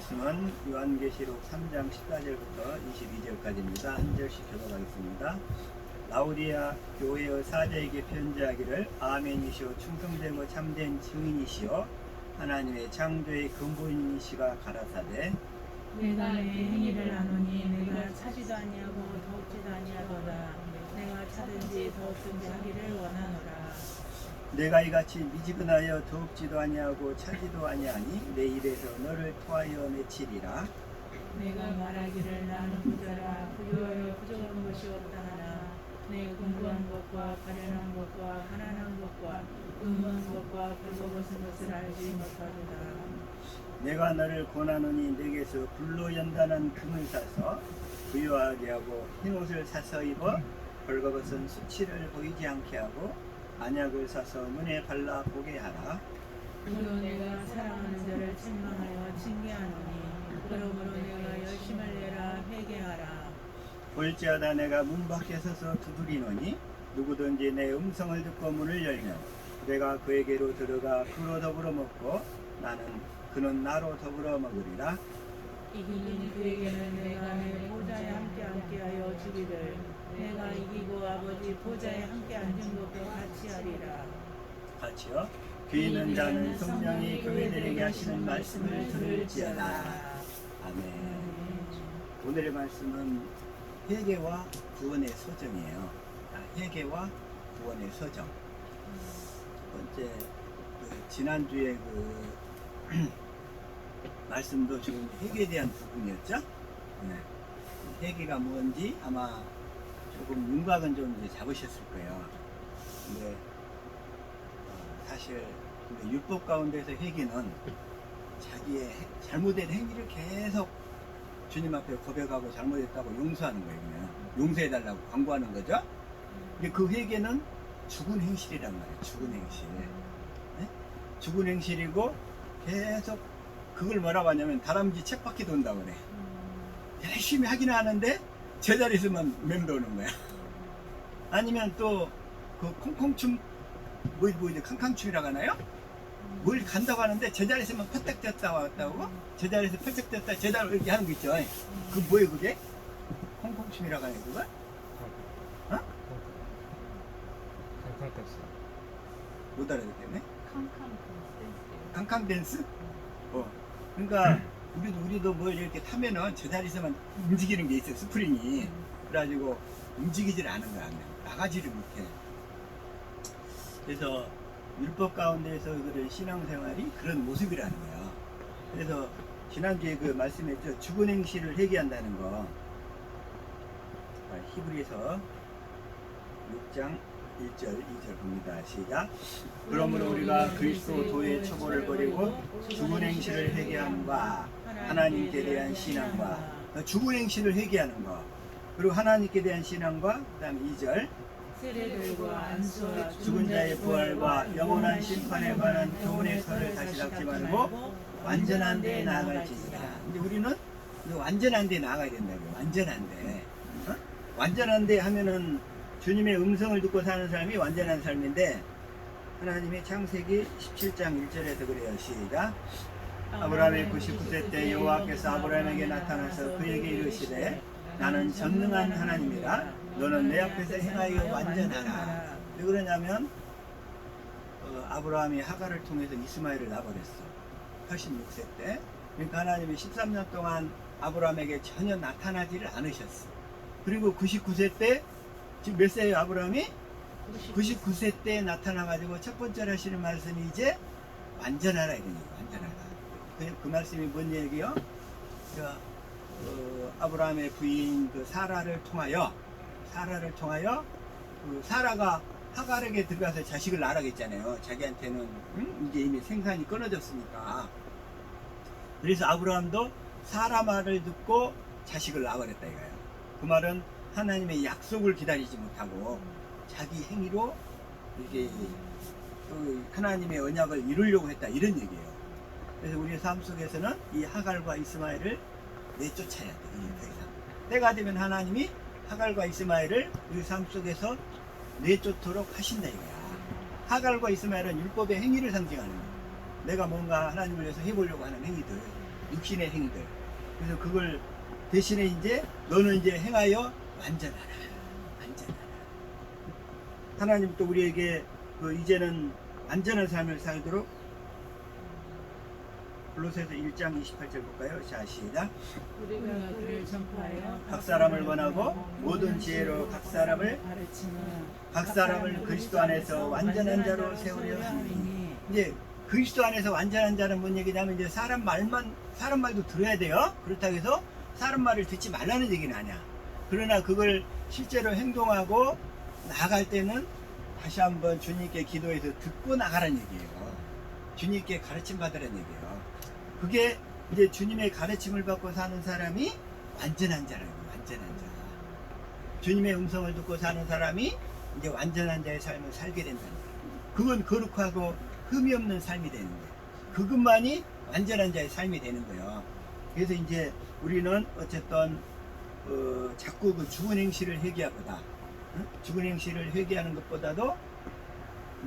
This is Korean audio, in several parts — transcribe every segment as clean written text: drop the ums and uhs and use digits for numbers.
말씀은 요한계시록 3장 14절부터 22절까지입니다. 한 절씩 교독하겠습니다. 라우디아 교회의 사자에게 편지하기를 아멘이시오 충성되고 참된 증인이시오 하나님의 창조의 근본이시가 가라사대 내가 내 행위를 아노니 내가 차지도 아니하고 더욱지도 아니하도다. 내가 차든지 더욱든지 하기를 원하노라. 내가 이같이 미지근하여 더욱지도 아니하고 차지도 아니하니 내 입에서 너를 토하여 맺히리라. 내가 말하기를 나는 부자라 부유하여 부족한 것이 없다 하나 내 공부한 것과 가련한 것과 가난한 것과 음한 것과 벌거벗은 것을 알지 못하도다. 내가 너를 권하노니 내게서 불로 연단한 금을 사서 부유하게 하고 흰옷을 사서 입어 벌거벗은 수치를 보이지 않게 하고 안약을 사서 눈에 발라 보게 하라. 그로 내가 사랑하는 자를 책망하여 징계하노니 그러므로 내가 열심을 내라 회개하라. 볼지어다 내가 문 밖에 서서 두드리노니 누구든지 내 음성을 듣고 문을 열면 내가 그에게로 들어가 그로 더불어 먹고 그는 나로 더불어 먹으리라. 이기는 그에게는 내가 내 보좌에 함께 앉게하여 주기를 내가 이기고 아버지 보좌에 함께 앉은 것과 같이 하리라. 같이요. 귀 있는 자는 성령이 교회들에게 하시는 말씀을 들을지어다. 아멘. 오늘의 말씀은 회개와 구원의 서정이에요. 회개와 구원의 서정. 첫 번째 지난주에 말씀도 지금 회개에 대한 부분이었죠. 네. 회개가 뭔지 아마 조금 윤곽은 좀 이제 잡으셨을 거예요. 근데 사실 율법 가운데서 회개는 자기의 잘못된 행위를 계속 주님 앞에 고백하고 잘못했다고 용서하는 거예요. 그냥 용서해달라고 광고하는 거죠. 근데 그 회개는 죽은 행실이란 말이에요. 죽은 행실. 네? 죽은 행실이고 계속 그걸 뭐라고 하냐면 다람쥐 쳇바퀴 돈다고 그래. 열심히 하기는 하는데 제자리에서만 맴도는 거야. 아니면 또 그 콩콩춤 이제 캉캉춤이라고 하나요? 뭘 간다고 하는데 제자리에서만 펄떡 뛰었다 왔다고 제자리에서 펄떡 뛰었다 제자리 이렇게 하는 거 있죠. 그 뭐예요 그게? 콩콩춤이라고 하는 그거? 어? 못 알아듣겠네. 캉캉 댄스? 그러니까 우리도 뭘 이렇게 타면은 제자리에서만 움직이는 게 있어요. 스프링이. 그래가지고 움직이질 않은 거야. 나가지를 못해. 그래서 율법 가운데서 그런 신앙생활이 그런 모습이라는 거예요. 그래서 지난주에 그 말씀했죠. 죽은 행실을 회개한다는 거. 히브리서 6장 1절 2절 봅니다. 시작. 그러므로 우리가 그리스도 도의 초보를 버리고 죽은 행실을 회개함과 하나님께 대한 신앙과 죽은 행실을 회개하는 거 그리고 하나님께 대한 신앙과 그 다음에 2절 세례들과 안수와 죽은 자의 부활과 영원한 심판에 관한 교훈의 설을 다시 닫지 말고 완전한 데에 나아갈지니라. 근데 우리는 완전한 데에 나아가야 된다고요. 완전한 데. 완전한 데 하면은 주님의 음성을 듣고 사는 삶이 완전한 삶인데 하나님의 창세기 17장 1절에서 그래요. 시작. 아브라함의 99세 때 여호와께서 아브라함에게 나타나서 그에게 이르시되 나는 전능한 하나님이라 너는 내 앞에서 행하여 완전하라. 왜 그러냐면 아브라함이 하갈을 통해서 이스마엘을 낳아버렸어. 86세 때. 그러니까 하나님이 13년 동안 아브라함에게 전혀 나타나지를 않으셨어. 그리고 99세 때 지금 몇 세예요 아브라함이? 99세 때 나타나가지고 첫 번째로 하시는 말씀이 이제 완전하라 이런 얘기예요. 완전하라. 그 말씀이 뭔 얘기요? 아브라함의 부인 그 사라를 통하여 그 사라가 하갈에게 들어가서 자식을 낳으라겠잖아요. 자기한테는 이제 이미 생산이 끊어졌으니까. 그래서 아브라함도 사라 말을 듣고 자식을 낳아버렸다 이거예요. 그 말은 하나님의 약속을 기다리지 못하고 자기 행위로 이렇게 하나님의 언약을 이루려고 했다 이런 얘기예요. 그래서 우리의 삶 속에서는 이 하갈과 이스마엘을 내쫓아야 돼. 더 이상. 때가 되면 하나님이 하갈과 이스마엘을 우리 삶 속에서 내쫓도록 하신다 이거야. 하갈과 이스마엘은 율법의 행위를 상징하는 거야. 내가 뭔가 하나님을 위해서 해보려고 하는 행위들. 육신의 행들. 그래서 그걸 대신에 이제 너는 이제 행하여 완전하라. 완전하라. 하나님 또 우리에게 그 이제는 완전한 삶을 살도록 골로새서 1장 28절 볼까요? 자, 시작. 우리가 그를 전파하여 각 사람을 권하고 모든 지혜로 각 사람을 그리스도 안에서 완전한 자로 세우려 하니. 이제 그리스도 안에서 완전한 자는 뭔 얘기냐면 이제 사람 말도 들어야 돼요. 그렇다고 해서 사람 말을 듣지 말라는 얘기는 아니야. 그러나 그걸 실제로 행동하고 나아갈 때는 다시 한번 주님께 기도해서 듣고 나가라는 얘기예요. 주님께 가르침 받으라는 얘기예요. 그게 이제 주님의 가르침을 받고 사는 사람이 완전한 자라고. 완전한 자. 주님의 음성을 듣고 사는 사람이 이제 완전한 자의 삶을 살게 된다는 거예요. 그건 거룩하고 흠이 없는 삶이 되는 거예요. 그것만이 완전한 자의 삶이 되는 거예요. 그래서 이제 우리는 어쨌든 자꾸 그 죽은 행실을 회개하보다 죽은 행실을 회개하는 것보다도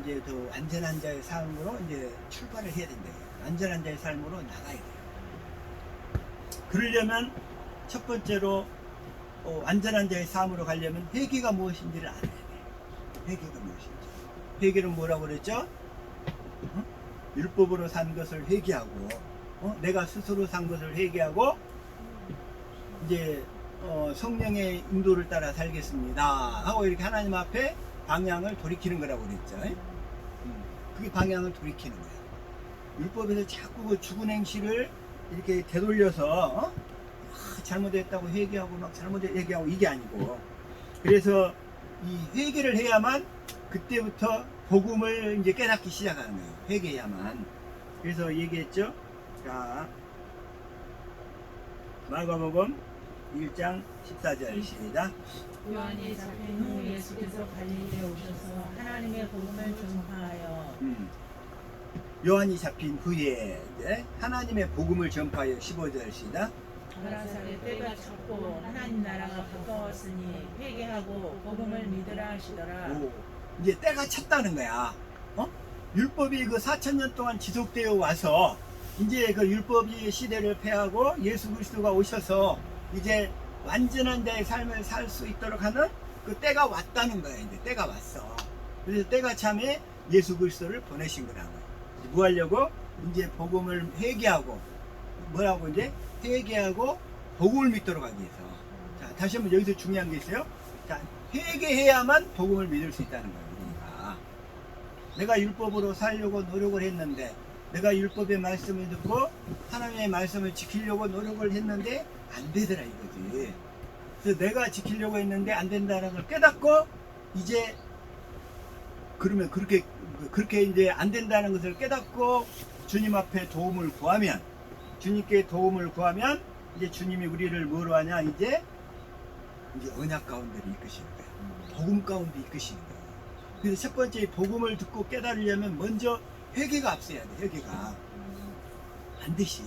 이제 더 완전한 자의 삶으로 이제 출발을 해야 된다. 완전한 자의 삶으로 나가야 돼요. 그러려면 첫 번째로 완전한 자의 삶으로 가려면 회개가 무엇인지를 알아야 돼요. 회개가 무엇인지. 회개는 뭐라고 그랬죠? 율법으로 산 것을 회개하고 내가 스스로 산 것을 회개하고 이제 성령의 인도를 따라 살겠습니다 하고 이렇게 하나님 앞에 방향을 돌이키는 거라고 그랬죠. 그게 방향을 돌이키는 거예요. 율법에서 자꾸 그 죽은 행실을 이렇게 되돌려서 잘못했다고 회개하고 막 잘못했다고 얘기하고 이게 아니고, 그래서 이 회개를 해야만 그때부터 복음을 이제 깨닫기 시작하는 거예요. 회개해야만. 그래서 얘기했죠. 자, 마가복음 1장 14절 시작. 요한이 잡힌 후 예수께서 갈릴리에 오셔서 하나님의 복음을 전파하여 요한이 잡힌 후에 이제 하나님의 복음을 전파하여 15절 시작. 가라사대 때가 찼고 하나님 나라가 가까웠으니 회개하고 복음을 믿으라 하시더라. 이제 때가 찼다는 거야. 율법이 그 4,000년 동안 지속되어 와서 이제 그 율법의 시대를 패하고 예수 그리스도가 오셔서 이제 완전한 자의 삶을 살 수 있도록 하는 그 때가 왔다는 거야. 이제 때가 왔어. 그래서 때가 참에 예수 그리스도를 보내신 거라는 거야. 뭐 하려고? 이제 복음을 회개하고 뭐라고 이제 회개하고 복음을 믿도록 하기 위해서. 자, 다시 한번 여기서 중요한 게 있어요. 자, 회개해야만 복음을 믿을 수 있다는 거예요. 그러니까 내가 율법으로 살려고 노력을 했는데, 내가 율법의 말씀을 듣고 하나님의 말씀을 지키려고 노력을 했는데 안 되더라 이거지. 그래서 내가 지키려고 했는데 안 된다는 걸 깨닫고 이제 그러면 그렇게 이제 안 된다는 것을 깨닫고 주님 앞에 도움을 구하면, 주님께 도움을 구하면 이제 주님이 우리를 뭐로 하냐, 이제 언약 가운데로 이끄시는 거야. 복음 가운데 이끄시는 거야. 그래서 첫 번째 복음을 듣고 깨달으려면 먼저 회개가 앞서야 돼. 회개가 반드시.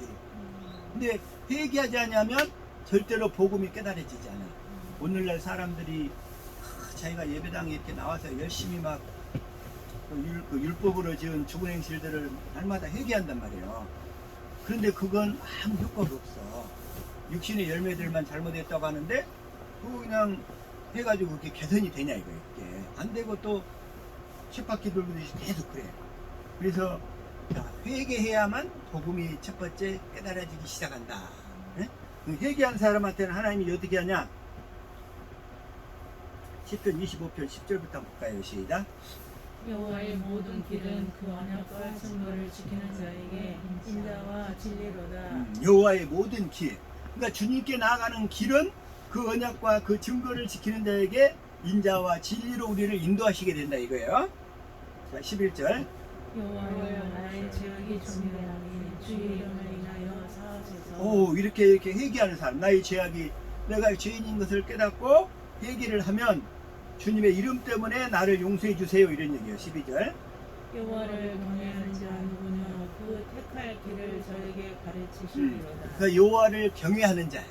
근데 회개하지 않으면 절대로 복음이 깨달아지지 않아. 오늘날 사람들이 자기가 예배당에 이렇게 나와서 열심히 막 그 율법으로 지은 죽은 행실들을 날마다 회개한단 말이에요. 그런데 그건 아무 효과가 없어. 육신의 열매들만 잘못했다고 하는데 그거 그냥 해가지고 그게 개선이 되냐 이거. 이게 안 되고 또 쳇바퀴 돌듯이 계속 그래. 그래서 회개해야만 복음이 첫 번째 깨달아지기 시작한다. 네? 회개한 사람한테는 하나님이 어떻게 하냐? 10편 25편 10절부터 볼까요? 시작. 여호와의 모든 길은 그 언약과 증거를 지키는 자에게 인자와 진리로다. 여호와의 모든 길, 그러니까 주님께 나아가는 길은 그 언약과 그 증거를 지키는 자에게 인자와 진리로 우리를 인도하시게 된다 이거예요. 자, 11절. 여호와여 나의 죄악이 정밀하니 주의 이름을 인하여 사하소서. 오, 이렇게 회개하는 사람, 나의 죄악이, 내가 죄인인 것을 깨닫고 회개를 하면 주님의 이름 때문에 나를 용서해 주세요 이런 얘기예요. 12절. 여호와를 경외하는 자 누구냐 그 택할 길을 저에게 가르치시리로다. 그 여호와를 경외하는 자,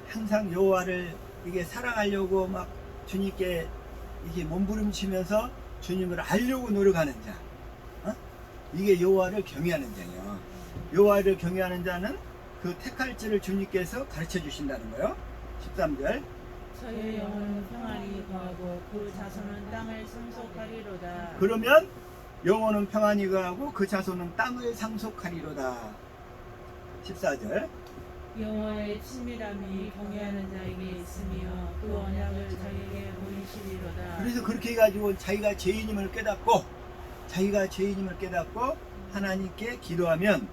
항상 여호와를 이게 사랑하려고 막 주님께 이게 몸부림치면서 주님을 알려고 노력하는 자, 이게 여호와를 경외하는 자예요. 여호와를 경외하는 자는 그 택할지를 주님께서 가르쳐 주신다는 거예요. 13절. 저의 영혼은 평안히 거하고 그 자손은 땅을 상속하리로다. 그러면 영혼은 평안히 거하고 그 자손은 땅을 상속하리로다. 14절. 여호와의 친밀함이 경외하는 자에게 있으며 그 언약을 자기에게 보이시리로다. 그래서 그렇게 해가지고 자기가 죄인임을 깨닫고 하나님께 기도하면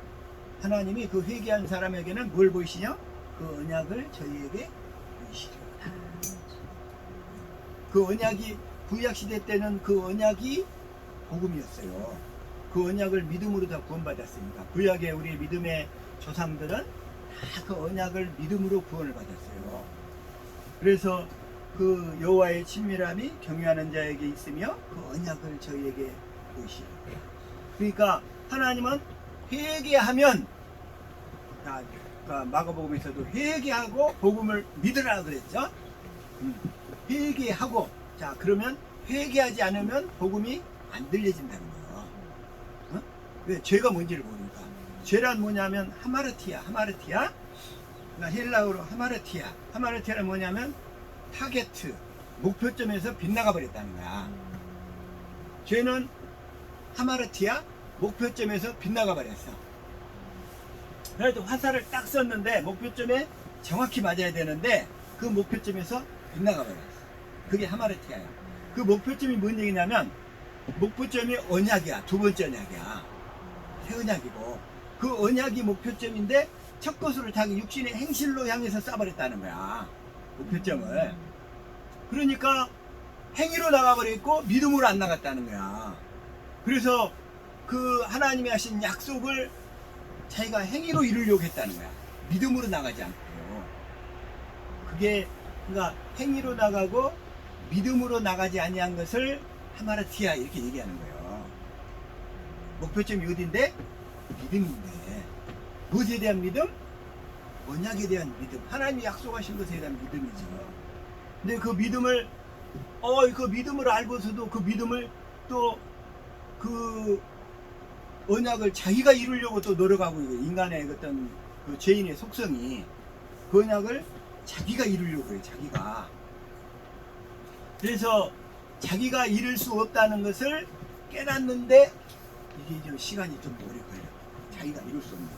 하나님이 그 회개한 사람에게는 뭘 보이시냐? 그 언약을 저희에게 보이시리로다. 그 언약이 구약시대 때는 그 언약이 복음이었어요. 그 언약을 믿음으로 다 구원받았습니다. 구약의 우리 믿음의 조상들은 다 그 언약을 믿음으로 구원을 받았어요. 그래서 그 여호와의 친밀함이 경외하는 자에게 있으며 그 언약을 저희에게 보이시리로다. 그러니까 하나님은 회개하면, 그러니까 마가복음에서도 회개하고 복음을 믿으라 그랬죠. 회개하고, 자 그러면 회개하지 않으면 복음이 안 들려진다는 거예요. 어? 왜? 죄가 뭔지를 모르니까. 죄란 뭐냐면 하마르티아. 그러니까 헬라어로 하마르티아는 뭐냐면 타겟트, 목표점에서 빗나가 버렸다는 거야. 죄는 하마르티아, 목표점에서 빗나가 버렸어. 그래도 화살을 딱 쐈는데 목표점에 정확히 맞아야 되는데 그 목표점에서 빗나가 버렸어. 그게 하마르티아야. 그 목표점이 뭔 얘기냐면 목표점이 언약이야. 두 번째 언약이야. 새 언약이고 그 언약이 목표점인데 첫 것으로 자기 육신의 행실로 향해서 쏴버렸다는 거야. 목표점을. 그러니까 행위로 나가버렸고 믿음으로 안 나갔다는 거야. 그래서 그 하나님이 하신 약속을 자기가 행위로 이루려고 했다는 거야. 믿음으로 나가지 않고. 그게 그러니까 행위로 나가고 믿음으로 나가지 아니한 것을 하마르티아 이렇게 얘기하는 거예요. 목표점이 어딘데? 믿음인데. 무엇에 대한 믿음? 언약에 대한 믿음. 하나님이 약속하신 것에 대한 믿음이죠. 근데 그 믿음을 그 믿음을 알고서도 그 믿음을 또 그 언약을 자기가 이루려고 또 노력하고 인간의 어떤 그 죄인의 속성이 그 언약을 자기가 이루려고 해요. 자기가. 그래서 자기가 이룰 수 없다는 것을 깨닫는데 이게 좀 시간이 좀 오래 걸려요. 자기가 이룰 수 없는 것.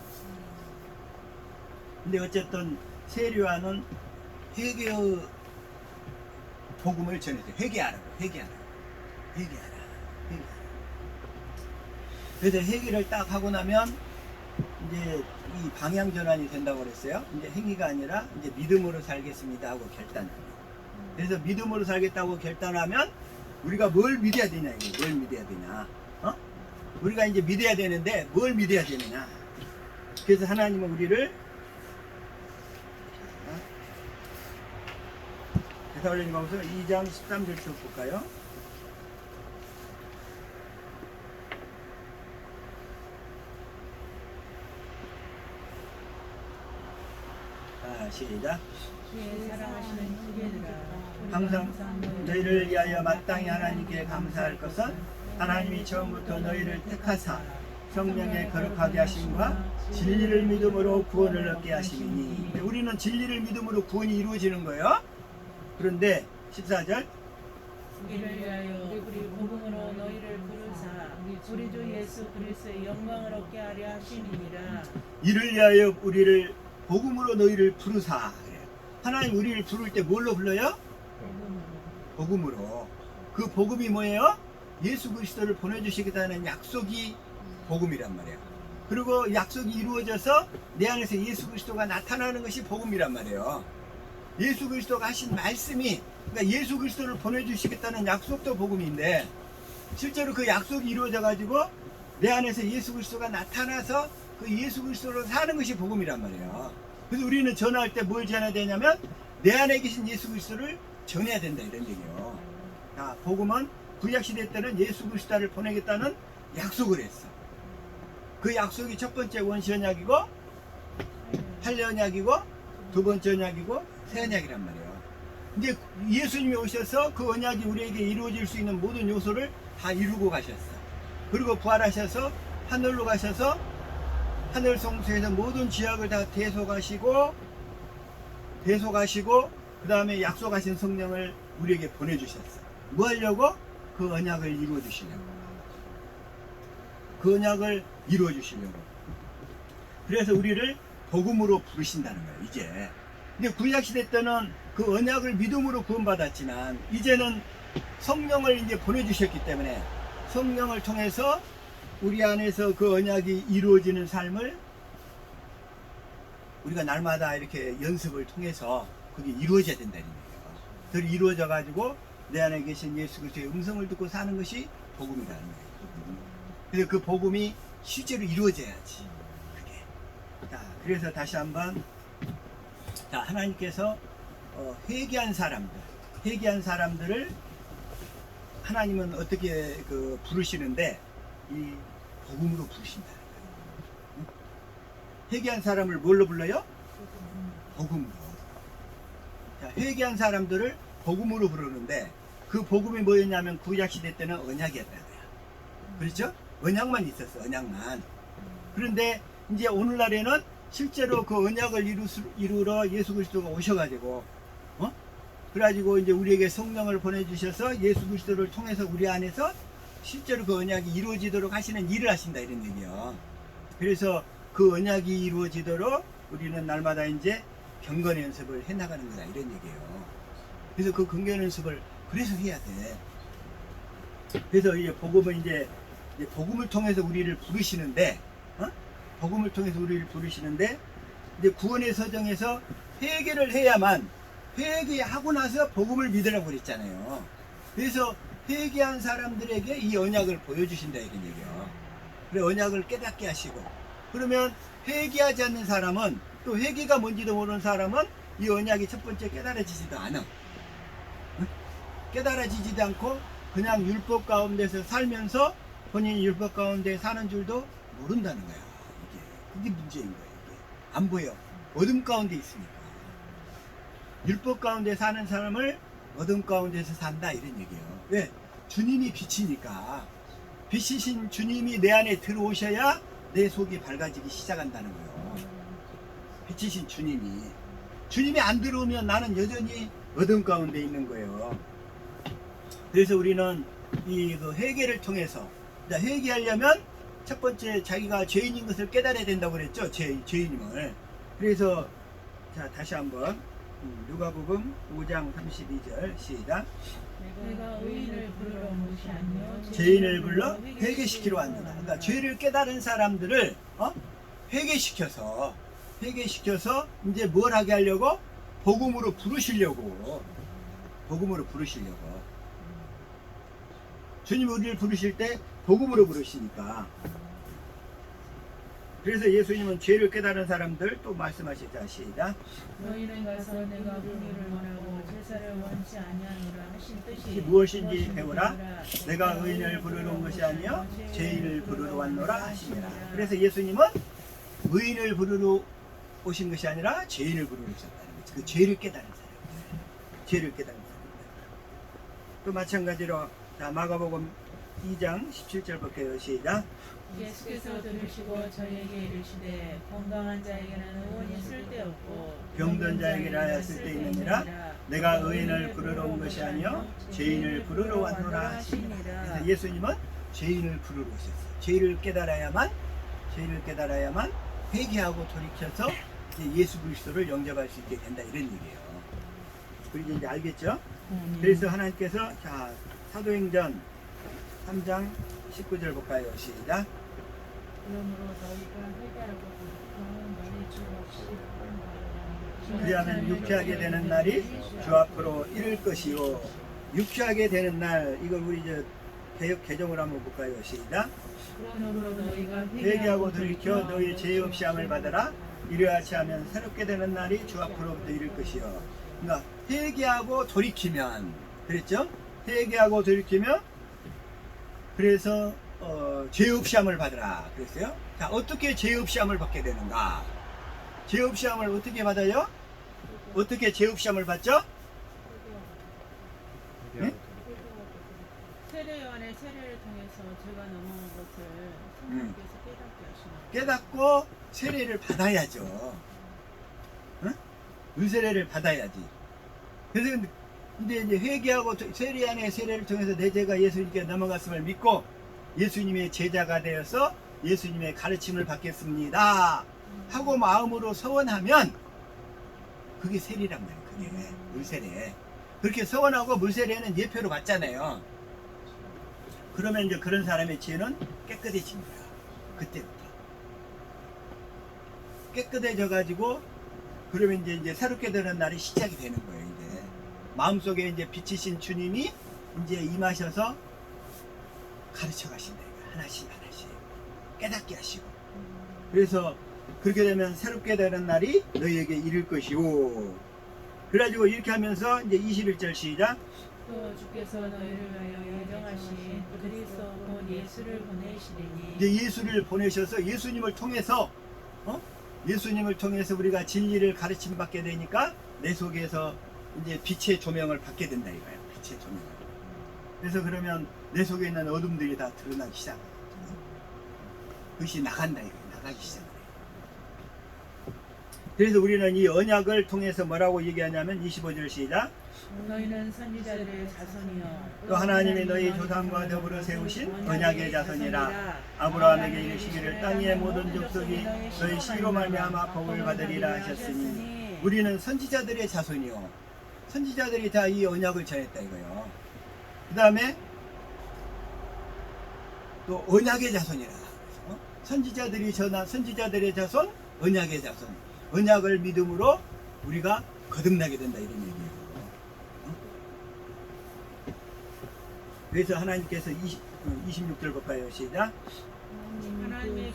근데 어쨌든 세례요한은 회개의 복음을 전했어요. 회개하라. 그래서 회개를 딱 하고 나면 이제 이 방향 전환이 된다고 그랬어요. 이제 행위가 아니라 이제 믿음으로 살겠습니다 하고 결단해요. 그래서 믿음으로 살겠다고 결단하면 우리가 뭘 믿어야 되냐, 이거 뭘 믿어야 되냐, 우리가 이제 믿어야 되는데 뭘 믿어야 되느냐. 그래서 하나님은 우리를 데살로니가후서 2장 13절부터 볼까요? 시작. 주의 사랑하시는 형제들아, 항상 너희를 위하여 마땅히 하나님께 감사할 것은 하나님이 처음부터 너희를 택하사 성령에 거룩하게 하심과 진리를 믿음으로 구원을 얻게 하심이니. 우리는 진리를 믿음으로 구원이 이루어지는 거예요. 그런데 14절, 이를 위하여 우리 복음으로 너희를 부르사 우리 주 예수 그리스도의 영광을 얻게 하려 하심이니라. 이를 위하여 우리를 복음으로 너희를 부르사. 하나님 우리를 부를 때 뭘로 불러요? 복음으로. 그 복음이 뭐예요? 예수 그리스도를 보내주시겠다는 약속이 복음이란 말이에요. 그리고 약속이 이루어져서 내 안에서 예수 그리스도가 나타나는 것이 복음이란 말이에요. 예수 그리스도가 하신 말씀이, 그러니까 예수 그리스도를 보내주시겠다는 약속도 복음인데 실제로 그 약속이 이루어져 가지고 내 안에서 예수 그리스도가 나타나서 그 예수 그리스도로 사는 것이 복음이란 말이에요. 그래서 우리는 전할 때 뭘 전해야 되냐면 내 안에 계신 예수 그리스도를 전해야 된다, 이런 얘기예요. 복음은 구약시대 때는 예수 그리스도를 보내겠다는 약속을 했어. 그 약속이 첫 번째 원시 언약이고 할례 언약이고 두 번째 언약이고 새 언약이란 말이에요. 이제 예수님이 오셔서 그 언약이 우리에게 이루어질 수 있는 모든 요소를 다 이루고 가셨어. 그리고 부활하셔서 하늘로 가셔서 하늘 성소에서 모든 죄악을 다 대속하시고 그 다음에 약속하신 성령을 우리에게 보내주셨어요. 뭐 하려고? 그 언약을 이루어 주시려고. 그 언약을 이루어 주시려고. 그래서 우리를 복음으로 부르신다는 거예요, 이제. 근데 구약시대 때는 그 언약을 믿음으로 구원받았지만, 이제는 성령을 이제 보내주셨기 때문에 성령을 통해서 우리 안에서 그 언약이 이루어지는 삶을 우리가 날마다 이렇게 연습을 통해서 그게 이루어져야 된다는 거예요. 그걸 이루어져 가지고 내 안에 계신 예수 그리스도의 음성을 듣고 사는 것이 복음이라는 거예요. 그래서 그 복음이 실제로 이루어져야지. 그게. 자, 그래서 다시 한번, 자, 하나님께서 회개한 사람들을 하나님은 어떻게 부르시는데 이 복음으로 부르신다는 거예요. 회개한 사람을 뭘로 불러요? 복음으로. 자, 회개한 사람들을 복음으로 부르는데 그 복음이 뭐였냐면 구약시대 때는 언약이었다고요. 그렇죠? 언약만 있었어, 언약만. 그런데 이제 오늘날에는 실제로 그 언약을 이루러 예수 그리스도가 오셔가지고, 그래가지고 이제 우리에게 성령을 보내주셔서 예수 그리스도를 통해서 우리 안에서 실제로 그 언약이 이루어지도록 하시는 일을 하신다, 이런 얘기요. 그래서 그 언약이 이루어지도록 우리는 날마다 이제 경건 연습을 해나가는 거다, 이런 얘기예요. 그래서 그 경건 연습을 그래서 해야 돼. 그래서 이제 복음은 이제 복음을 통해서 우리를 부르시는데, 복음을 통해서 우리를 부르시는데, 이제 구원의 서정에서 회개를 해야만, 회개하고 나서 복음을 믿으라고 그랬잖아요. 그래서 회개한 사람들에게 이 언약을 보여주신다, 이런 얘기예요. 그래, 언약을 깨닫게 하시고, 그러면 회개하지 않는 사람은, 또 회개가 뭔지도 모르는 사람은 이 언약이 첫 번째 깨달아지지도 않아. 깨달아지지도 않고 그냥 율법 가운데서 살면서 본인이 율법 가운데 사는 줄도 모른다는 거야. 그게 문제인 거예요. 이게 안 보여. 어둠 가운데 있으니까. 율법 가운데 사는 사람을 어둠 가운데서 산다, 이런 얘기예요. 왜? 주님이 빛이니까. 빛이신 주님이 내 안에 들어오셔야 내 속이 밝아지기 시작한다는 거예요. 빛이신 주님이 안 들어오면 나는 여전히 어둠 가운데 있는 거예요. 그래서 우리는 그 회개를 통해서, 회개하려면 첫 번째 자기가 죄인인 것을 깨달아야 된다고 그랬죠. 죄인임을. 그래서 자, 다시 한번 누가복음 5장 32절 시작. 내가 의인을 부르러 온 것이 아니요 죄인을 불러 회개시키러 왔노라. 그러니까 죄를 깨달은 사람들을 회개시켜서 이제 뭘 하게 하려고? 복음으로 부르시려고. 주님 우리를 부르실 때 복음으로 부르시니까. 그래서 예수님은 죄를 깨달은 사람들 또 말씀하시자. 시작. 너희는 가서 내가 공의를 원하고 제사를 원치 아니하노라 하신 뜻이 무엇인지 배우라. 내가 의인을 부르러 온 것이 아니요 죄인을 부르러 왔노라 하시니라. 그래서 예수님은 의인을 부르러 오신 것이 아니라 죄인을 부르러 오셨다는 거죠. 그 죄를 깨달은 사람. 또 마찬가지로 자, 마가복음 2장 17절 볼게요. 시작. 예수께서 들으시고 저에게 이르시되 건강한 자에게는 의원이 쓸데없고 병든 자에게라 쓸데있느니라. 내가 의인을 부르러 온 것이 아니요 죄인을 부르러 왔노라 하시니라. 그래서 예수님은 죄인을 부르러 오셨어요. 죄를 깨달아야만 회개하고 돌이켜서 이제 예수 그리스도를 영접할 수 있게 된다, 이런 얘기예요. 그리고 이제 알겠죠? 그래서 하나님께서 자, 사도행전 3장 19절 볼까요? 시작. 그러므로 너희가 회개하고 너희 주 없이 그리하면 유쾌하게 되는 날이 주 앞으로 이를 것이요. 유쾌하게 되는 날, 이걸 우리 개역 개정을 한번 볼까요? 시작. 그러므로 너희가 회개하고 돌이켜 너희 죄 없이 함을 받으라. 이러하지 하면 새롭게 되는 날이 주 앞으로부터 이를 것이요. 그러니까 회개하고 돌이키면, 그랬죠? 회개하고 돌이키면 그래서 죄 없이 함을 받으라 그랬어요. 자, 어떻게 죄 없이 함을 받게 되는가? 죄 없이 함을 어떻게 받아요? 어떻게 죄 없이 함을 받죠? 네? 세례 요한의 세례를 통해서 제가 넘어온 것을 성령께서 깨닫게 하시는 깨닫고 세례를 받아야죠. 응? 물세례를 받아야지. 그래서 근데 이제 회개하고 세례 안에 세례를 통해서 내 죄가 예수님께 넘어갔음을 믿고 예수님의 제자가 되어서 예수님의 가르침을 받겠습니다 하고 마음으로 서원하면 그게 세례란 말이에요. 그게 물세례. 그렇게 서원하고 물세례는 예표로 받잖아요. 그러면 이제 그런 사람의 죄는 깨끗해집니다. 그때부터 깨끗해져 가지고 그러면 이제 새롭게 되는 날이 시작이 되는 거예요. 이제 마음속에 이제 빛이신 주님이 이제 임하셔서 가르쳐 가신다. 하나씩 하나씩 깨닫게 하시고. 그래서 그렇게 되면 새롭게 되는 날이 너희에게 이를 것이오. 그래가지고 이렇게 하면서 이제 21절 시작. 또 주께서 너희를 위하여 예정하신 그리스도 곧 예수를 보내시리니 이제 예수를 보내셔서 예수님을 통해서 예수님을 통해서 우리가 진리를 가르침 받게 되니까 내 속에서 이제 빛의 조명을 받게 된다 이거예요. 빛의 조명을. 그래서 그러면 내 속에 있는 어둠들이 다 드러나기 시작해요. 그것이 나간다 이거예요. 나가기 시작해요. 그래서 우리는 이 언약을 통해서 뭐라고 얘기하냐면 25절 시작. 너희는 선지자들의 자손이요 또 하나님이 너희 조상과 더불어 세우신 언약의 자손이라. 아브라함에게 이르시기를 땅의 모든 족속이 너희 씨로 말미암아 복을 받으리라 하셨으니 우리는 선지자들의 자손이요. 선지자들이 다 이 언약을 전했다 이거요. 그 다음에 또 언약의 자손이라. 선지자들이 전한 선지자들의 자손, 언약의 자손. 언약을 믿음으로 우리가 거듭나게 된다 이런 얘기예요. 그래서 하나님께서 26절 볼까요? 시작.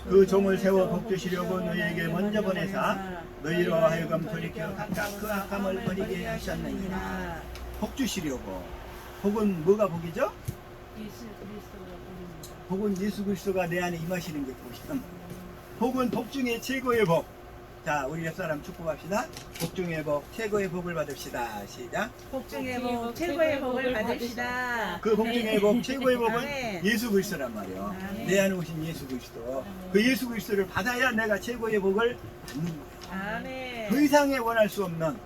그 종을 세워 복주시려고 너희에게 먼저 보내사 너희로 하여금 돌이켜 각각 그 악함을 버리게 하셨느니라. 복주시려고. 복은 뭐가 복이죠? 예수 그리스도가 복입니다. 복은 예수 그리스도가 내 안에 임하시는 게 복이다. 복은 복 중에 최고의 복. 자, 우리 옆사람 축복합시다. 복 중의 복, 최고의 복을 받읍시다. 시작. 복 중의 복, 최고의 복을 받으시다. 그 복 중의 복, 최고의 복은 아멘. 예수 그리스도란 말이에요. 아멘. 내 안에 오신 예수 그리스도. 그 예수 그리스도를 받아야 내가 최고의 복을 받는 거예요. 아멘. 그 이상에 원할 수 없는,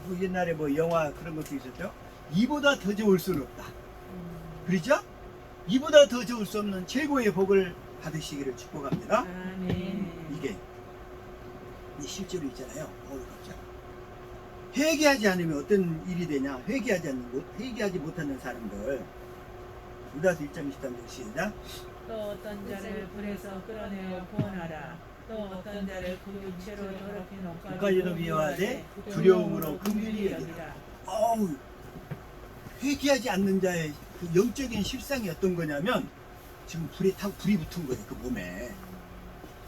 뭐 옛날에 뭐 영화 그런 것도 있었죠. 이보다 더 좋을 수는 없다. 그렇죠? 이보다 더 좋을 수 없는 최고의 복을 받으시기를 축복합니다. 아멘. 이게 실제로 있잖아요. 갑자기 회개하지 않으면 어떤 일이 되냐? 회개하지 못하는 사람들. 유다서 1:23절 시작. 또 어떤 자를 불에서 끌어내어 구원하라. 또 어떤 자를 그 육체로 더럽게 그까지도 미워하되 두려움으로 긍휼히 여기라. 어우, 회개하지 않는 자의 그 영적인 실상이 어떤 거냐면 지금 불이 붙은 거예요. 그 몸에.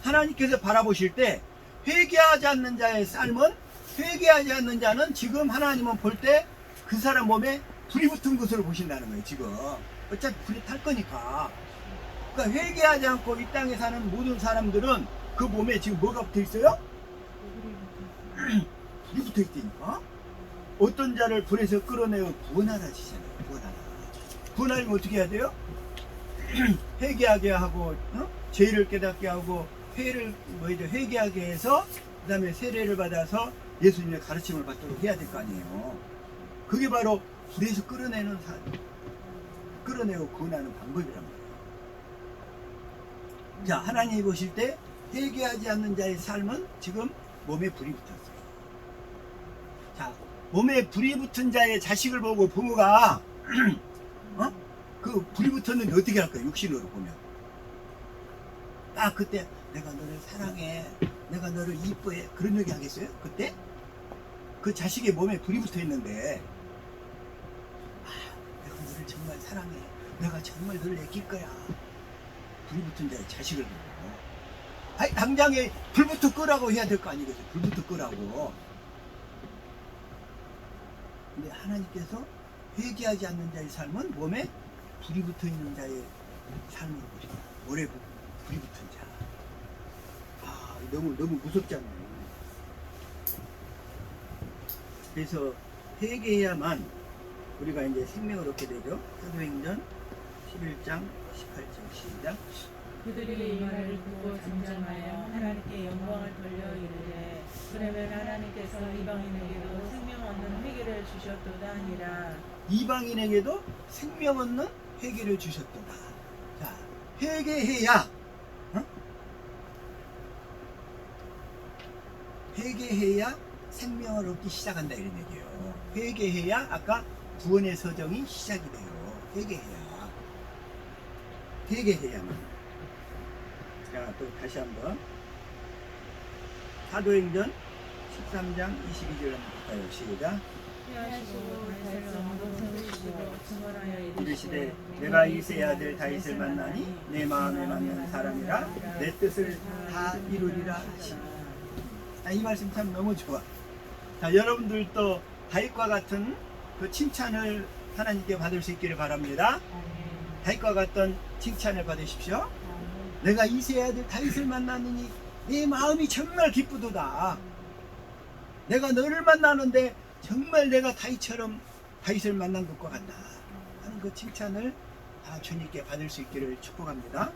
하나님께서 바라보실 때 회개하지 않는 자의 삶은, 회개하지 않는 자는 지금 하나님은 볼 때 그 사람 몸에 불이 붙은 것으로 보신다는 거예요. 지금 어차피 불이 탈 거니까. 그러니까 회개하지 않고 이 땅에 사는 모든 사람들은 그 몸에 지금 뭐가 붙어 있어요? 불이 붙어 있다니까. 어떤 자를 불에서 끌어내어 구원하라 하시잖아요. 구원하려면 어떻게 해야 돼요? 회개하게 하고, 죄를 깨닫게 하고, 회개하게 해서 그 다음에 세례를 받아서 예수님의 가르침을 받도록 해야 될 거 아니에요. 그게 바로 불에서 끌어내고 구원하는 방법이란 말이에요. 자, 하나님이 보실 때 회개하지 않는 자의 삶은 지금 몸에 불이 붙었어요. 자, 몸에 불이 붙은 자의 자식을 보고 부모가 그 불이 붙었는데 어떻게 할까요? 육신으로 보면 딱 그때 내가 너를 사랑해, 내가 너를 이뻐해, 그런 얘기 하겠어요? 그때? 그 자식의 몸에 불이 붙어 있는데 내가 너를 정말 사랑해, 내가 정말 너를 아낄 거야. 불이 붙은 자의 자식을 보고 아니 당장에 불부터 끄라고 해야 될 거 아니겠어요? 불부터 끄라고. 근데 하나님께서 회개하지 않는 자의 삶은 몸에 불이 붙어 있는 자의 삶을 보시고, 모래 불이 붙은 자. 너무 무섭잖아요. 그래서 회개해야만 우리가 이제 생명을 얻게 되죠. 사도행전 11장 18절 시작. 그들이 이 말을 듣고 잠잠하여 하나님께 영광을 돌려 이르되 그러면 하나님께서 이방인에게도 생명 얻는 회개를 주셨도다 하니라. 이방인에게도 생명 얻는 회개를 주셨도다. 자, 회개해야, 어? 회개해야 생명을 얻기 시작한다 이런 얘기예요. 회개해야 아까 구원의 서정이 시작이 돼요. 회개해야만. 자, 또 다시 한번 사도행전 13장 22절 한번 볼까요? 시작. 피하시고 달성으로 세우시고 증언하여 이르시되 내가 이새의 아들 다윗을 만나니 내 마음에 맞는 사람이라 내 뜻을 다 이루리라 하시니. 이 말씀 참 너무 좋아. 자, 여러분들도 다윗과 같은 그 칭찬을 하나님께 받을 수 있기를 바랍니다. 다윗과 같던 칭찬을 받으십시오. 내가 이새의 아들 다윗을 만나니 내 마음이 정말 기쁘도다. 내가 너를 만나는데 정말 내가 다윗을 만난 것과 같다 하는 그 칭찬을 다 주님께 받을 수 있기를 축복합니다.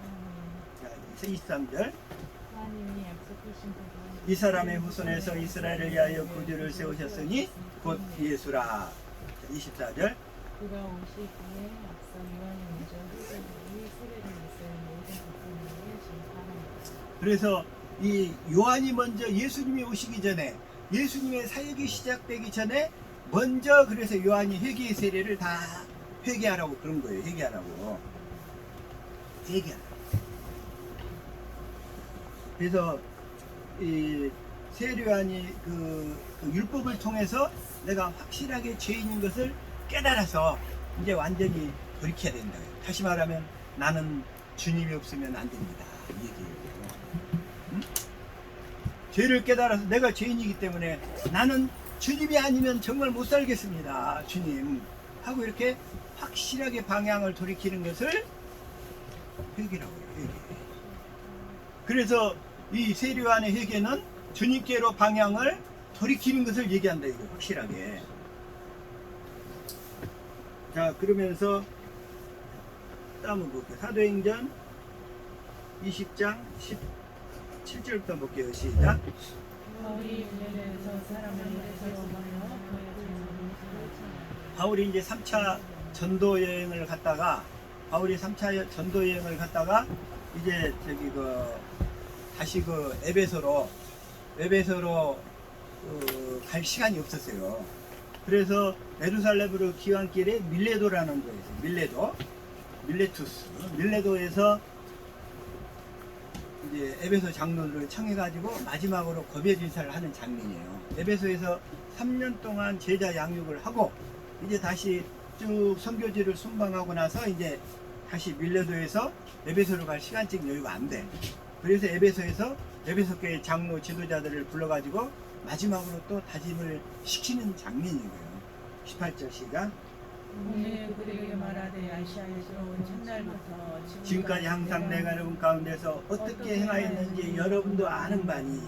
자, 23절 하나님이 약속하신 대로 이 사람의 후손에서 이스라엘을 위하여 구주를 세우셨으니 곧 예수라. 자, 24절 그가 오시기에 앞서 요한이 먼저 흑자들이 세례를 입은 모든 백성에게 심판합니다. 그래서 이 요한이 먼저 예수님이 오시기 전에 예수님의 사역이 시작되기 전에 먼저 그래서 요한이 회개의 세례를 다 회개하라고 그런 거예요. 회개하라고. 그래서 이 세례요한이 그 율법을 통해서 내가 확실하게 죄인인 것을 깨달아서 이제 완전히 돌이켜야 된다. 다시 말하면 나는 주님이 없으면 안 됩니다. 이 얘기예요. 응? 죄를 깨달아서 내가 죄인이기 때문에 나는 주님이 아니면 정말 못 살겠습니다. 주님 하고 이렇게 확실하게 방향을 돌이키는 것을 회개라고 해요. 회개. 그래서 이 세례요한의 회개는 주님께로 방향을 돌이키는 것을 얘기한다. 이거 확실하게. 자, 그러면서 한번 볼게요. 사도행전 20장 17절부터 볼게요. 시작. 바울이 빌레에서 사람을 위해서 오며 바울이 이제 3차 전도 여행을 갔다가 이제 저기 다시 에베소로 갈 시간이 없었어요. 그래서 예루살렘으로 귀환길에 밀레도라는 거예요. 밀레도에서 이제 에베소 장로를 청해가지고 마지막으로 고별 인사를 하는 장면이에요. 에베소에서 3년 동안 제자 양육을 하고 이제 다시 쭉 선교지를 순방하고 나서 이제 다시 밀레도에서 에베소로 갈 시간적 여유가 안 돼. 그래서 에베소 교회 장로 지도자들을 불러가지고 마지막으로 또 다짐을 시키는 장면이고요. 18절 시간. 오늘 그들에게 말하되 아시아에서 온 첫날부터 지금까지 항상 내가 여러분 가운데서 어떻게 행하였는지 여러분도 아는 바니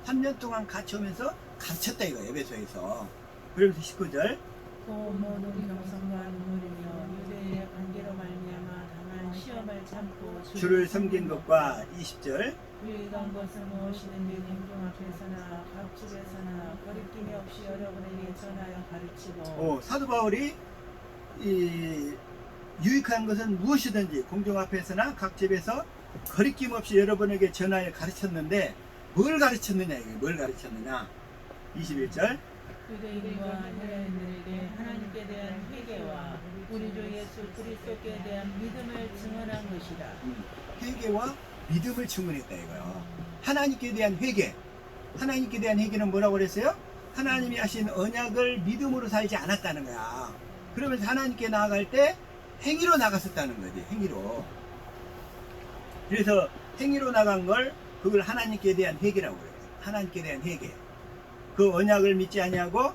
3년 동안 갇혀오면서 가르쳤다 이거 에베소에서. 그러면서 19절 또 모든 경성과 눈물이며 유대인의 관계로 말미암아 당한 시험을 참고 주를 섬긴 것과 20절 유익한 것은 무엇이든지 공중 앞에서나 각 집에서나 거리낌이 없이 여러분에게 전하여 가르치고 사도 바울이 이 유익한 것은 무엇이든지 공중 앞에서나 각 집에서 거리낌 없이 여러분에게 전하여 가르쳤는데 뭘 가르쳤느냐 이게 뭘 가르쳤느냐 21절 유대인과 헬라인들에게 하나님께 대한 회개와 우리 주 예수 그리스도께 대한 믿음을 증언한 것이다. 회개와 믿음을 증언했다 이거요. 하나님께 대한 회개. 하나님께 대한 회개는 뭐라고 그랬어요? 하나님이 하신 언약을 믿음으로 살지 않았다는 거야. 그러면서 하나님께 나아갈 때 행위로 나갔었다는 거지. 행위로. 그래서 행위로 나간 걸 그걸 하나님께 대한 회개라고 그래요. 하나님께 대한 회개. 그 언약을 믿지 아니하고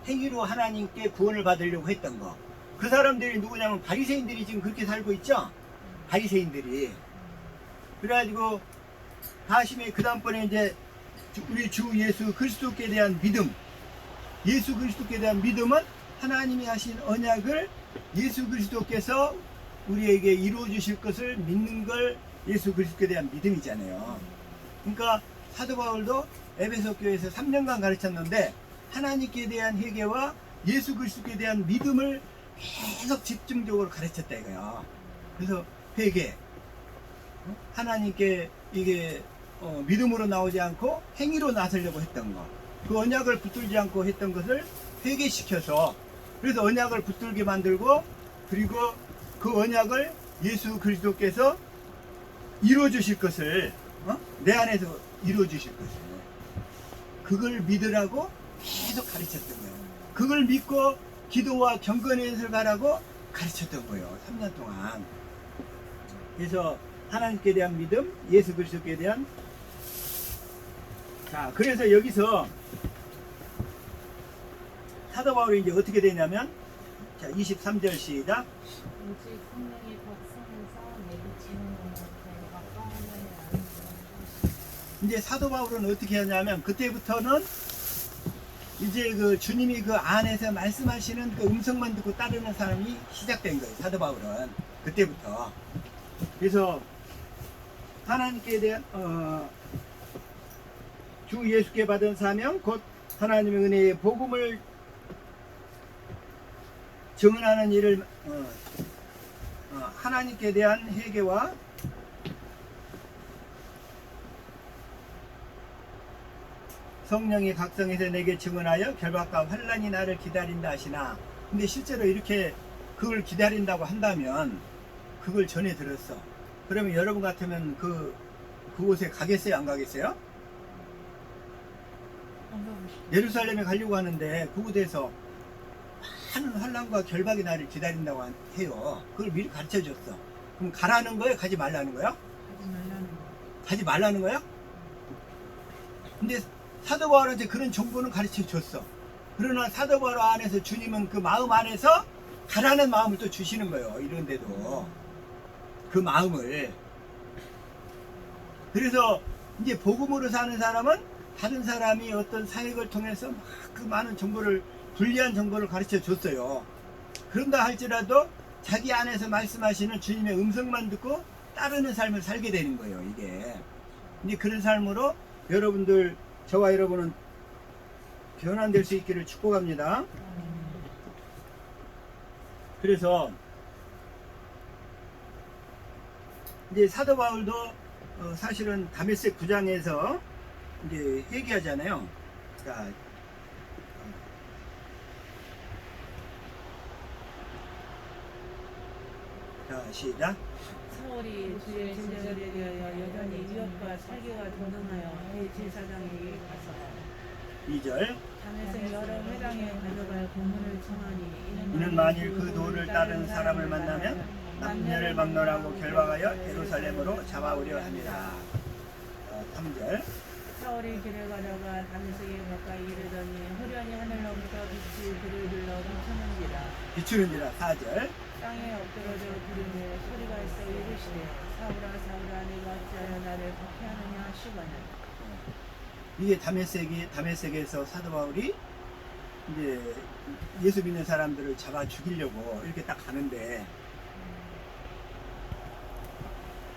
행위로 하나님께 구원을 받으려고 했던 거. 그 사람들이 누구냐면 바리새인들이 지금 그렇게 살고 있죠. 바리새인들이. 그래가지고 다시에 그 다음번에 이제 우리 주 예수 그리스도께 대한 믿음. 예수 그리스도께 대한 믿음은 하나님이 하신 언약을 예수 그리스도께서 우리에게 이루어 주실 것을 믿는 걸 예수 그리스도에 대한 믿음이잖아요. 그러니까 사도 바울도 에베소 교회에서 3년간 가르쳤는데 하나님께 대한 회개와 예수 그리스도에 대한 믿음을 계속 집중적으로 가르쳤다 이거요. 그래서 회개, 하나님께 이게 믿음으로 나오지 않고 행위로 나서려고 했던 거, 그 언약을 붙들지 않고 했던 것을 회개시켜서, 그래서 언약을 붙들게 만들고, 그리고 그 언약을 예수 그리스도께서 이루어 주실 것을, 내 안에서 이루어 주실 것을, 그걸 믿으라고 계속 가르쳤던 거예요. 그걸 믿고 기도와 경건의 것을 가라고 가르쳤던 거예요. 3년 동안. 그래서 하나님께 대한 믿음, 예수 그리스도께 대한, 자, 그래서 여기서 사도 바울이 이제 어떻게 되냐면, 자, 23절 시작. 오직 성령이 각성해서 내비치는 것에 가까워져야 하는 이제 사도 바울은 어떻게 하냐면, 그때부터는 이제 그 주님이 그 안에서 말씀하시는 그 음성만 듣고 따르는 사람이 시작된 거예요. 사도 바울은 그때부터. 그래서 하나님께 대한 주 예수께 받은 사명, 곧 하나님의 은혜의 복음을 증언하는 일을 하나님께 대한 회개와 성령이 각성해서 내게 증언하여 결박과 환난이 나를 기다린다 하시나. 근데 실제로 이렇게 그걸 기다린다고 한다면 그걸 전해 들었어. 그러면 여러분 같으면 그곳에 가겠어요? 안 가겠어요? 예루살렘에 가려고 하는데 그곳에서 많은 환난과 결박이 나를 기다린다고 해요. 그걸 미리 가르쳐 줬어. 그럼 가라는 거예요? 가지 말라는 거예요? 하지 말라는 거. 가지 말라는 거예요? 근데 사도 바울한테 그런 정보는 가르쳐 줬어. 그러나 사도 바울 안에서 주님은 그 마음 안에서 가라는 마음을 또 주시는 거예요. 이런데도 그 마음을. 그래서 이제 복음으로 사는 사람은 다른 사람이 어떤 사역을 통해서 막 그 많은 정보를, 불리한 정보를 가르쳐 줬어요. 그런다 할지라도 자기 안에서 말씀하시는 주님의 음성만 듣고 따르는 삶을 살게 되는 거예요. 이게 이제 그런 삶으로 여러분들, 저와 여러분은 변환될 수 있기를 축복합니다. 그래서 이제 사도 바울도 사실은 다메섹 9장에서 이제 회개하잖아요. 자, 시작. 사울이 주의 제자들에 대하여 여전히 위협과 살기가 동등하여 대제사장에게 가서 2절. 담에색 여러 회당에 가져갈 고문을 청하니 이는 만일 그 도를 따르는 사람을 만나면 남녀를 막론하고 결박하여 예루살렘으로 잡아오려 합니다. 3절. 사울이 길을 가다가 담에색에 가까이 이르더니 후련히 하늘로부터 빛이 그를 둘러 비추는지라. 비추는지라. 4절. 땅에 엎드러져 부르며 소리가 있어 이르시되 사울아 사울아 네가 어찌하여 나를 박해하느냐 하시거늘. 이게 다메섹에서 사도 바울이 이제 예수 믿는 사람들을 잡아 죽이려고 이렇게 딱 가는데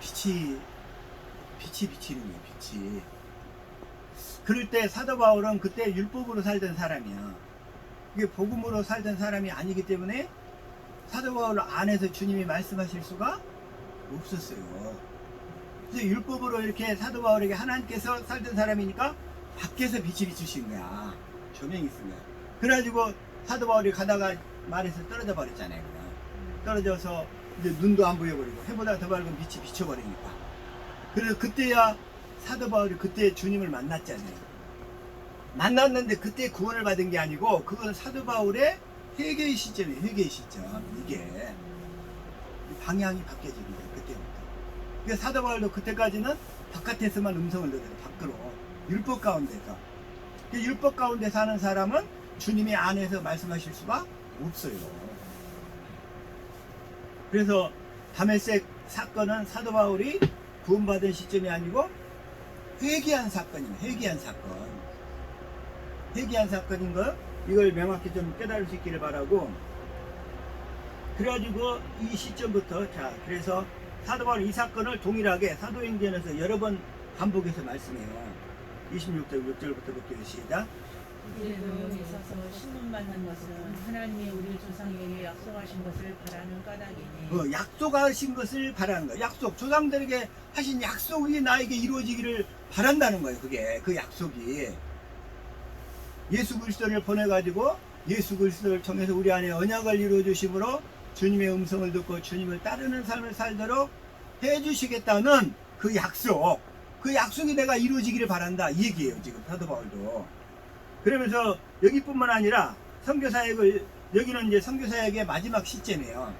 빛이 비치는 거예요. 빛이. 그럴 때 사도 바울은 그때 율법으로 살던 사람이야. 이게 복음으로 살던 사람이 아니기 때문에 사도 바울 안에서 주님이 말씀하실 수가 없었어요. 그래서 율법으로 이렇게 사도 바울에게 하나님께서 살던 사람이니까 밖에서 빛이 비추신 거야. 조명이 있은 거야. 그래가지고 사도 바울이 가다가 말에서 떨어져 버렸잖아요. 그냥. 떨어져서 이제 눈도 안 보여버리고 해보다 더 밝은 빛이 비춰버리니까. 그래서 그때야 사도 바울이 그때 주님을 만났잖아요. 만났는데 그때 구원을 받은 게 아니고 그건 사도 바울의 회개의 시점이에요. 회개의 시점. 이게 방향이 바뀌어지는 거예요. 그때부터. 그러니까 사도 바울도 그때까지는 바깥에서만 음성을 들어요. 밖으로. 율법 가운데서. 율법 가운데 사는 사람은 주님의 안에서 말씀하실 수가 없어요. 그래서 다메섹 사건은 사도 바울이 구원받은 시점이 아니고 회개한 사건이에요. 회개한 사건. 회개한 사건인 거 이걸 명확히 좀 깨달을 수 있기를 바라고, 그래가지고 이 시점부터, 자, 그래서 사도 바울 이 사건을 동일하게 사도행전에서 여러 번 반복해서 말씀해요. 26절 6절부터 볼게요. 시작. 이제도 여기 서서 신문 받는 것은 하나님이 우리 조상에게 약속하신 것을 바라는 까닭이니 약속하신 것을 바라는 거예요. 약속, 조상들에게 하신 약속이 나에게 이루어지기를 바란다는 거예요. 그게 그 약속이 예수 그리스도를 보내가지고 예수 그리스도를 통해서 우리 안에 언약을 이루어 주심으로 주님의 음성을 듣고 주님을 따르는 삶을 살도록 해주시겠다는 그 약속, 그 약속이 내가 이루어지기를 바란다 이 얘기예요. 지금 사도 바울도. 그러면서 여기뿐만 아니라 선교사역을, 여기는 이제 선교사역의 마지막 시점이에요.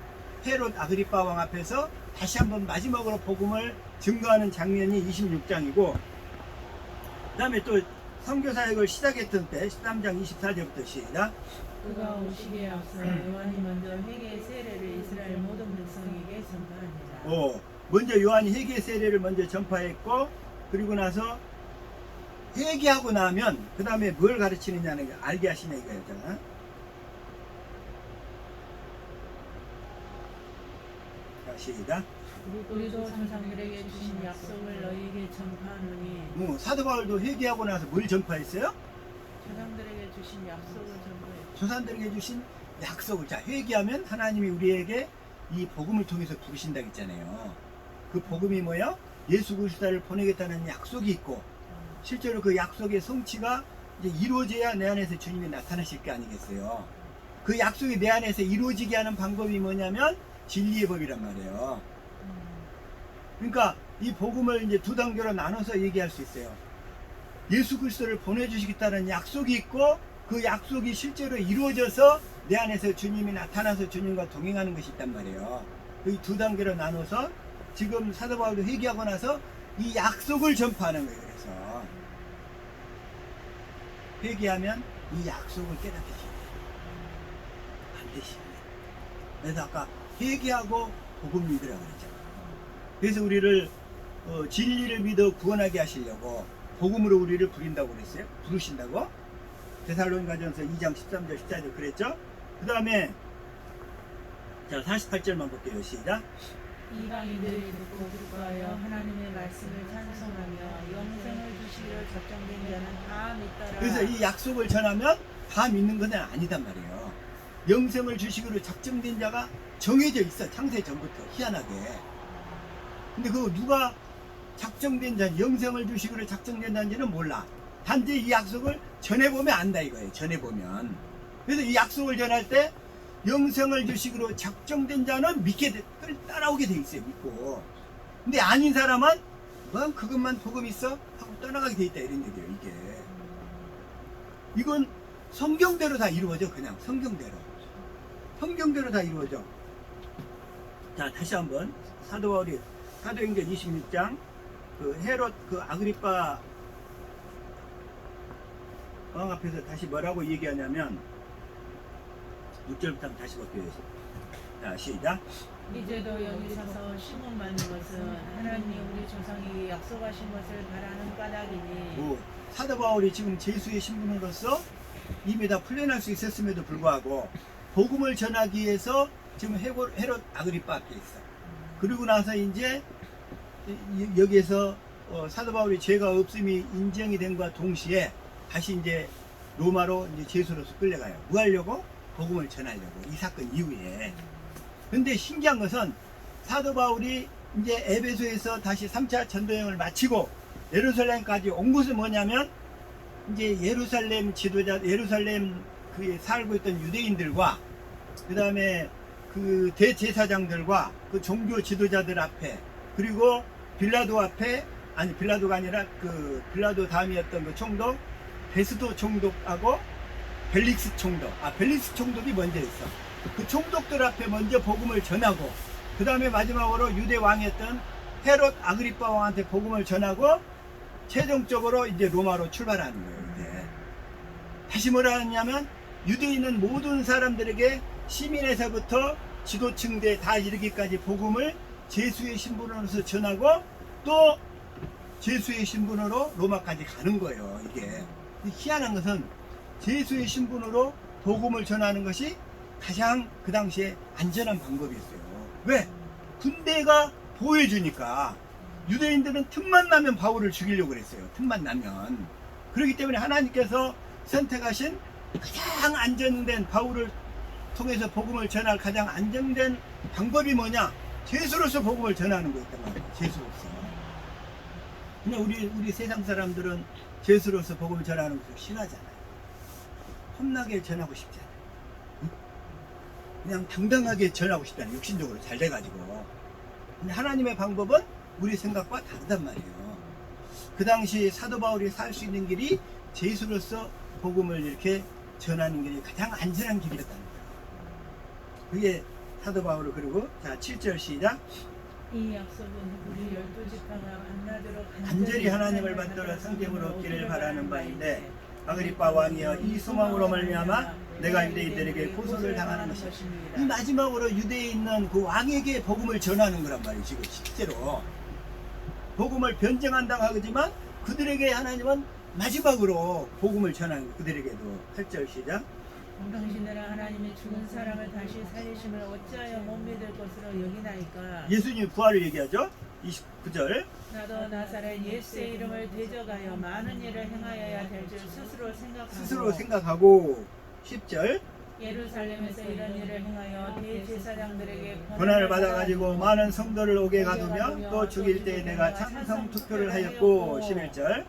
헤롯 아그리파 왕 앞에서 다시 한번 마지막으로 복음을 증거하는 장면이 26장이고, 그 다음에 또 선교사역을 시작했던 때 13장 24절부터 시작. 그가 오시기에 앞서 요한이 먼저 회개의 세례를 이스라엘 모든 백성에게 전파합니다. 먼저 요한이 회개 세례를 먼저 전파했고, 그리고 나서 회개하고 나면 그 다음에 뭘 가르치느냐는 걸 알게 하시냐 이거예요. 자, 시작. 우리도 조상들에게 주신 약속을 너희에게 전파하노니 사도 바울도 회개하고 나서 뭘 전파했어요? 조상들에게 주신 약속을 전파했다. 조상들에게 주신 약속을. 자, 회개하면 하나님이 우리에게 이 복음을 통해서 부르신다고 했잖아요. 그 복음이 뭐야? 예수 그리스도를 보내겠다는 약속이 있고, 실제로 그 약속의 성취가 이제 이루어져야 내 안에서 주님이 나타나실 게 아니겠어요. 그 약속이 내 안에서 이루어지게 하는 방법이 뭐냐면 진리의 법이란 말이에요. 그러니까 이 복음을 이제 두 단계로 나눠서 얘기할 수 있어요. 예수 그리스도를 보내주시겠다는 약속이 있고, 그 약속이 실제로 이루어져서 내 안에서 주님이 나타나서 주님과 동행하는 것이 있단 말이에요. 이 두 단계로 나눠서 지금 사도 바울도 회개하고 나서 이 약속을 전파하는 거예요. 그래서 회개하면 이 약속을 깨닫게 돼요. 반드시. 그래서 아까 회개하고 복음 믿으라고 그랬잖아요. 그래서 우리를 진리를 믿어 구원하게 하시려고 복음으로 우리를 부린다고 그랬어요. 부르신다고. 데살로니가전서 2장 13절 14절 그랬죠. 그 다음에 자 48절만 볼게요. 시작. 이방인들이 듣고 기뻐하여 하나님의 말씀을 찬송하며 영생을 주시기로 작정된 자는 다 믿더라. 그래서 이 약속을 전하면 다 믿는 건 아니단 말이에요. 영생을 주시기로 작정된 자가 정해져 있어. 창세 전부터 희한하게. 근데 그거 누가 작정된 자, 영생을 주시기로 작정된 자인지는 몰라. 단지 이 약속을 전해보면 안다 이거예요. 전해보면. 그래서 이 약속을 전할 때 영생을 주시기로 작정된 자는 믿게 따라오게 돼 있어요. 믿고. 근데 아닌 사람은 뭐 그것만 복음 있어 하고 떠나가게 돼 있다 이런 얘기예요. 이게 이건 성경대로 다 이루어져. 그냥 성경대로 다 이루어져. 자 다시 한번 사도 바울이 사도행전 26장 그 헤롯 그 아그리파 왕 앞에서 다시 뭐라고 얘기하냐면 6절부터 한번 다시 볼게요. 자 시작. 이제도 여기 서서 신문 받는 것은 하나님이 우리 조상에게 약속하신 것을 바라는 까닭이니 사도 바울이 지금 제수의 신분으로서 이미 다 풀려날 수 있었음에도 불구하고 복음을 전하기 위해서 지금 헤롯 아그리파 앞에 있어. 그리고 나서 이제 여기에서 사도 바울이 죄가 없음이 인정이 된과 동시에 다시 이제 로마로 이제 제수로서 끌려가요. 뭐 하려고? 복음을 전하려고. 이 사건 이후에. 근데 신기한 것은 사도 바울이 이제 에베소에서 다시 3차 전도여행을 마치고 예루살렘까지 온 것은 뭐냐면 이제 예루살렘 지도자, 예루살렘 그 살고 있던 유대인들과 그 다음에 그 대제사장들과 그 종교 지도자들 앞에 그리고 빌라도 앞에 아니 빌라도가 아니라 그 빌라도 다음이었던 그 총독 베스도 총독하고 벨릭스 총독 벨릭스 총독이 먼저 있어. 그 총독들 앞에 먼저 복음을 전하고 그 다음에 마지막으로 유대 왕이었던 헤롯 아그리파 왕한테 복음을 전하고 최종적으로 이제 로마로 출발하는 거예요. 이제 다시 뭐라 하냐면 유대인은 모든 사람들에게 시민에서부터 지도층대 다 이르기까지 복음을 제수의 신분으로서 전하고 또 제수의 신분으로 로마까지 가는 거예요. 이게 희한한 것은 제수의 신분으로 복음을 전하는 것이 가장 그 당시에 안전한 방법이었어요. 왜? 군대가 보호해주니까. 유대인들은 틈만 나면 바울을 죽이려고 그랬어요. 틈만 나면. 그렇기 때문에 하나님께서 선택하신 가장 안전된 바울을 통해서 복음을 전할 가장 안정된 방법이 뭐냐? 제수로서 복음을 전하는 거였단 말이에요. 제수로서. 그냥 우리 세상 사람들은 제수로서 복음을 전하는 것을 싫어하잖아요. 험나게 전하고 싶잖아요. 응? 그냥 당당하게 전하고 싶잖아요. 육신적으로 잘 돼가지고. 근데 하나님의 방법은 우리 생각과 다르단 말이에요. 그 당시 사도 바울이 살 수 있는 길이 제수로서 복음을 이렇게 전하는 길이 가장 안전한 길이었다는 거예요. 그게 사도 바울을. 그리고 자 7절 시작. 이 약속은 우리 12지파가 밤낮으로 간절히 하나님을 받들어 성경으로 얻기를 바라는 바인데 아그리빠 왕이여 이 소망으로 말미암아 내가 유대인들에게 고소를 당하는 것이다. 이 마지막으로 유대에 있는 그 왕에게 복음을 전하는 거란 말이에요. 지금 실제로 복음을 변증한다고 하지만 그들에게 하나님은 마지막으로 복음을 전하는 거예요. 그들에게도. 8절 시작. 당신들은 하나님이 죽은 사람을 다시 살리심을 어찌하여 못 믿을 것으로 여기나이까. 예수님 부활을 얘기하죠. 29절. 나도 나사렛 예수의 이름을 대적하여 많은 일을 행하여야 될 줄 스스로 생각하고 10절. 예루살렘에서 이런 일을 행하여 대제사장들에게 권한을 받아가지고 많은 성도를 오게 가두며 또 죽일 때 내가 찬성 투표를 하였고 11절.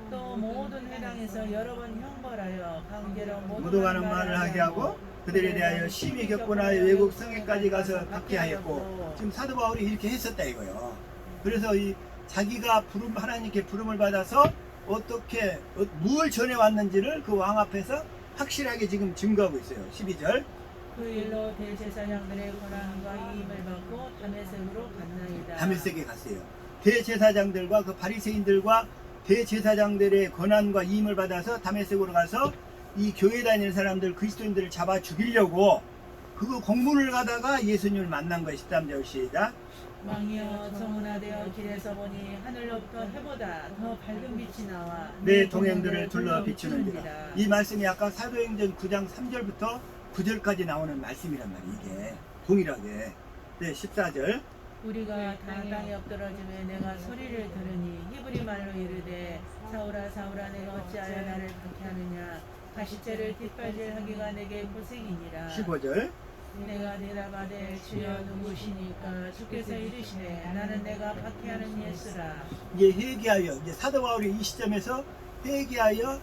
또 모든 회당에서 여러 번 형벌하여 강제로 묻어가는 말을 하게 하고 그들에 대하여 심히 겪고나 외국 성에까지 가서 박해하였고. 지금 사도 바울이 이렇게 했었다 이거요. 그래서 이 자기가 하나님께 부름을 받아서 어떻게 무엇을 전해왔는지를 그 왕 앞에서 확실하게 지금 증거하고 있어요. 12절. 그 일로 대제사장들의 권한과 이임을 받고 다메섹으로 갔나이다. 다메섹에 갔어요. 대제사장들과 그 바리새인들과 대제사장들의 권한과 이임을 받아서 다메섹으로 가서 이 교회 다니는 사람들 그리스도인들을 잡아 죽이려고 그 공문을 가다가 예수님을 만난 거예요. 13절 시작. 왕이여 정은하되어 길에서 보니 하늘로부터 해보다 더 밝은 빛이 나와 내 동행들을 둘러 비추는지라. 이 말씀이 아까 사도행전 9장 3절부터 9절까지 나오는 말씀이란 말이에요. 이게 동일하게. 네, 14절. 우리가 다 땅에 엎드러짐에 내가 소리를 들으니 히브리 말로 이르되 사울아 사울아 내가 어찌하여 나를 박해하느냐. 가시째를 뒷발질하기가 내게 고생이니라. 15절. 내가 대답하되 주여 누구시니까 주께서 이르시되 나는 내가 박해하는 예수라. 이게 회개하여, 이제 사도 바울이 이 시점에서 회개하여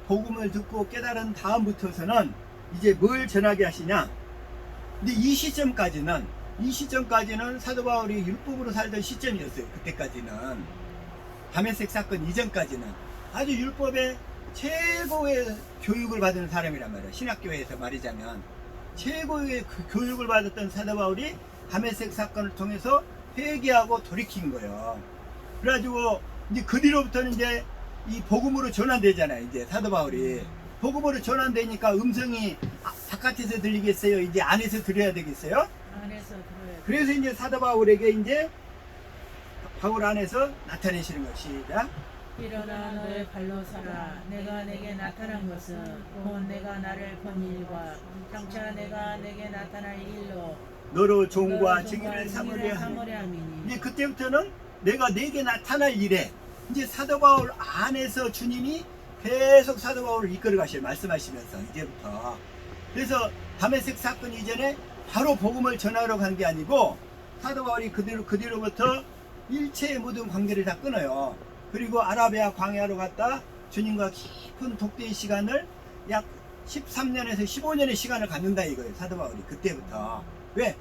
복음을 듣고 깨달은 다음부터서는 이제 뭘 전하게 하시냐. 근데 이 시점까지는 사도 바울이 율법으로 살던 시점이었어요. 그때까지는. 다메섹 사건 이전까지는 아주 율법의 최고의 교육을 받은 사람이란 말이에요. 신학교에서 말이자면 최고의 그 교육을 받았던 사도 바울이 다메섹 사건을 통해서 회개하고 돌이킨 거예요. 그래가지고 이제 그 뒤로부터는 이제 이 복음으로 전환되잖아요. 이제 사도 바울이 복음으로 전환되니까 음성이 바깥에서 들리겠어요? 이제 안에서 들어야 되겠어요? 안에서 들어야 돼. 그래서 이제 사도 바울에게 이제 바울 안에서 나타내시는 것. 시작. 일어나 너의 발로 서라. 내가 내게 나타난 것은 곧 내가 나를 본 일과 장차 내가 내게 나타날 일로 너로 종과 증인을 삼으려 하니. 함이니. 이제 그때부터는 내가 내게 나타날 일에 이제 사도 바울 안에서 주님이 계속 사도 바울을 이끌어 가셔요. 말씀하시면서 이제부터. 그래서 다메섹 사건 이전에 바로 복음을 전하러 간 게 아니고 사도 바울이 그 뒤로부터 일체의 모든 관계를 다 끊어요. 그리고 아라비아 광야로 갔다 주님과 깊은 독대의 시간을 약 13년에서 15년의 시간을 갖는다 이거예요. 사도 바울이 그때부터. 왜?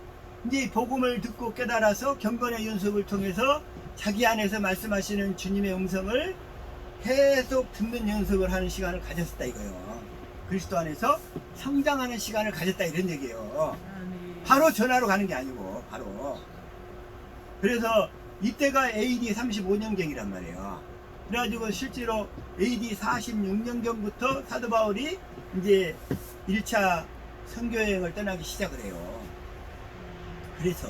이제 복음을 듣고 깨달아서 경건의 연습을 통해서 자기 안에서 말씀하시는 주님의 음성을 계속 듣는 연습을 하는 시간을 가졌다 이거예요. 그리스도 안에서 성장하는 시간을 가졌다 이런 얘기예요. 바로 전하러 가는 게 아니고 바로. 그래서 이때가 AD 35년경이란 말이에요. 그래가지고 실제로 AD 46년경부터 사도 바울이 이제 1차 선교여행을 떠나기 시작을 해요. 그래서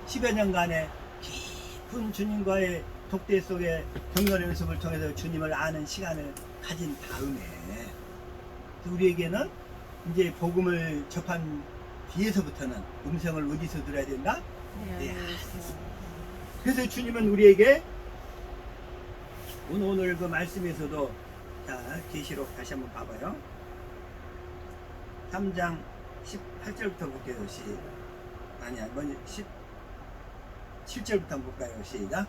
10여 년간의 깊은 주님과의 독대 속에 경건 연습을 통해서 주님을 아는 시간을 가진 다음에 그래서 우리에게는 이제 복음을 접한 뒤에서부터는 음성을 어디서 들어야 된다? 내 네. 안에서. 그래서 주님은 우리에게 오늘 그 말씀에서도 자 계시록 다시 한번 봐봐요. 3장 18절부터 볼게요. 아니야 먼저 17절부터 한번 볼까요? 시작.